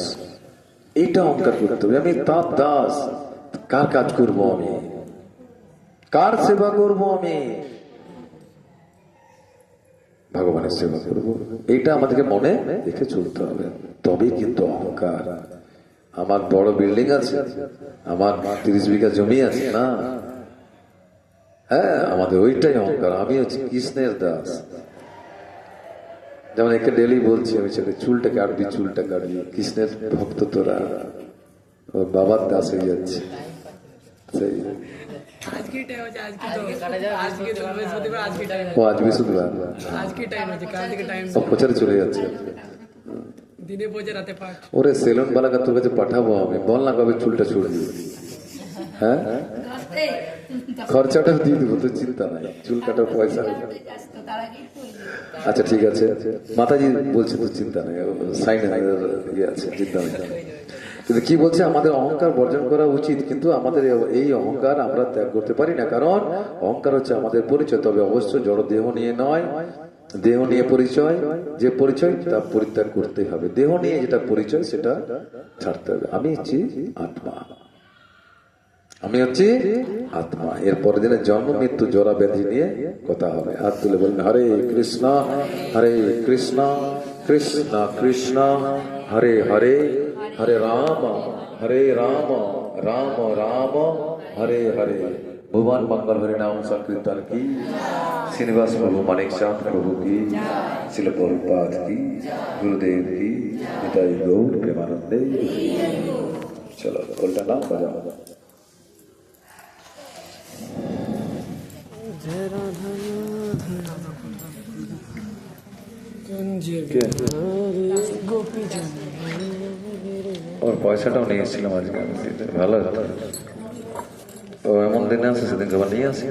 এইটা অহংকার করতে হবে। আমি তার দাস। কার কাজ করব আমি? কার সেবা করব আমি? ভগবানের সেবা করব। এইটা আমাদেরকে মনে রেখে চলতে হবে, তবেই কিন্তু অহংকার। আমার বড় বিল্ডিং আছে, আমার 30 বিঘা জমি আছে না, হ্যাঁ, আমাদের ওইটাই অহংকার। আমি হচ্ছি কৃষ্ণের দাস। যেমন একে ডেলি বলছি আমি, ছেলে চুলটা কাটবি, চুলটা কাটবি। কৃষ্ণের ভক্ত তোরা, ও বাবার দাস হয়ে যাচ্ছে। সেই আজকে টাইম আছে, আজকে তো বৃহস্পতিবার, আজকে টাইম, ও আজ বৃহস্পতিবার, আজকে টাইম আছে, কাল থেকে টাইম ও প্রচারে চলে যাচ্ছে। দিনে পৌঁছে রাতে পাঠ। ওরে সেলুন বালাকে তোর কাছে পাঠাবো আমি, বল না কবে চুলটা ছুড়বি। হ্যাঁ, খরচাটা দিয়ে দেবো, তোর চিন্তা নাই, চুল কাটার পয়সা। আচ্ছা ঠিক আছে, মাতাজি বলছে তোর চিন্তা নেই, সাইনে ইয়ে আছে, চিন্তা নেই। কিন্তু কি বলছে, আমাদের অহংকার বর্জন করা উচিত, কিন্তু আমাদের এই অহংকার আমরা ত্যাগ করতে পারি না, কারণ অহংকার হচ্ছে আমাদের পরিচয়। তবে অবশ্য জড় দেহ নিয়ে নয়, দেহ নিয়ে পরিচয়, যে পরিচয় তা পরিত্যাগ করতে হবে। দেহ নিয়ে যেটা পরিচয় সেটা ছাড়তে হবে। আমি হচ্ছি আত্মা, আমি হচ্ছি আত্মা। এর পরের দিনে জন্ম মৃত্যু জরা ব্যাধি নিয়ে কথা হবে। হাত তুলে বলবেন হরে কৃষ্ণ হরে কৃষ্ণ কৃষ্ণ কৃষ্ণ হরে হরে, হরে রাম রাম রাম হরে হরে। ভুবন मंगल हरि नाम संकीर्तन की, श्रीनिवास प्रभु मानिक चांद प्रभु की, शिल प्रभुपाद की, गुरुदेव की, निताई गौर प्रेमानंदे। चलो उल्टा नाम बजाओ। और পয়সাটাও নিয়ে এসেছিলাম আজকে, ভালো ভালো। ও এমন দিনে আছে সেদিন খাবার নিয়ে আসি।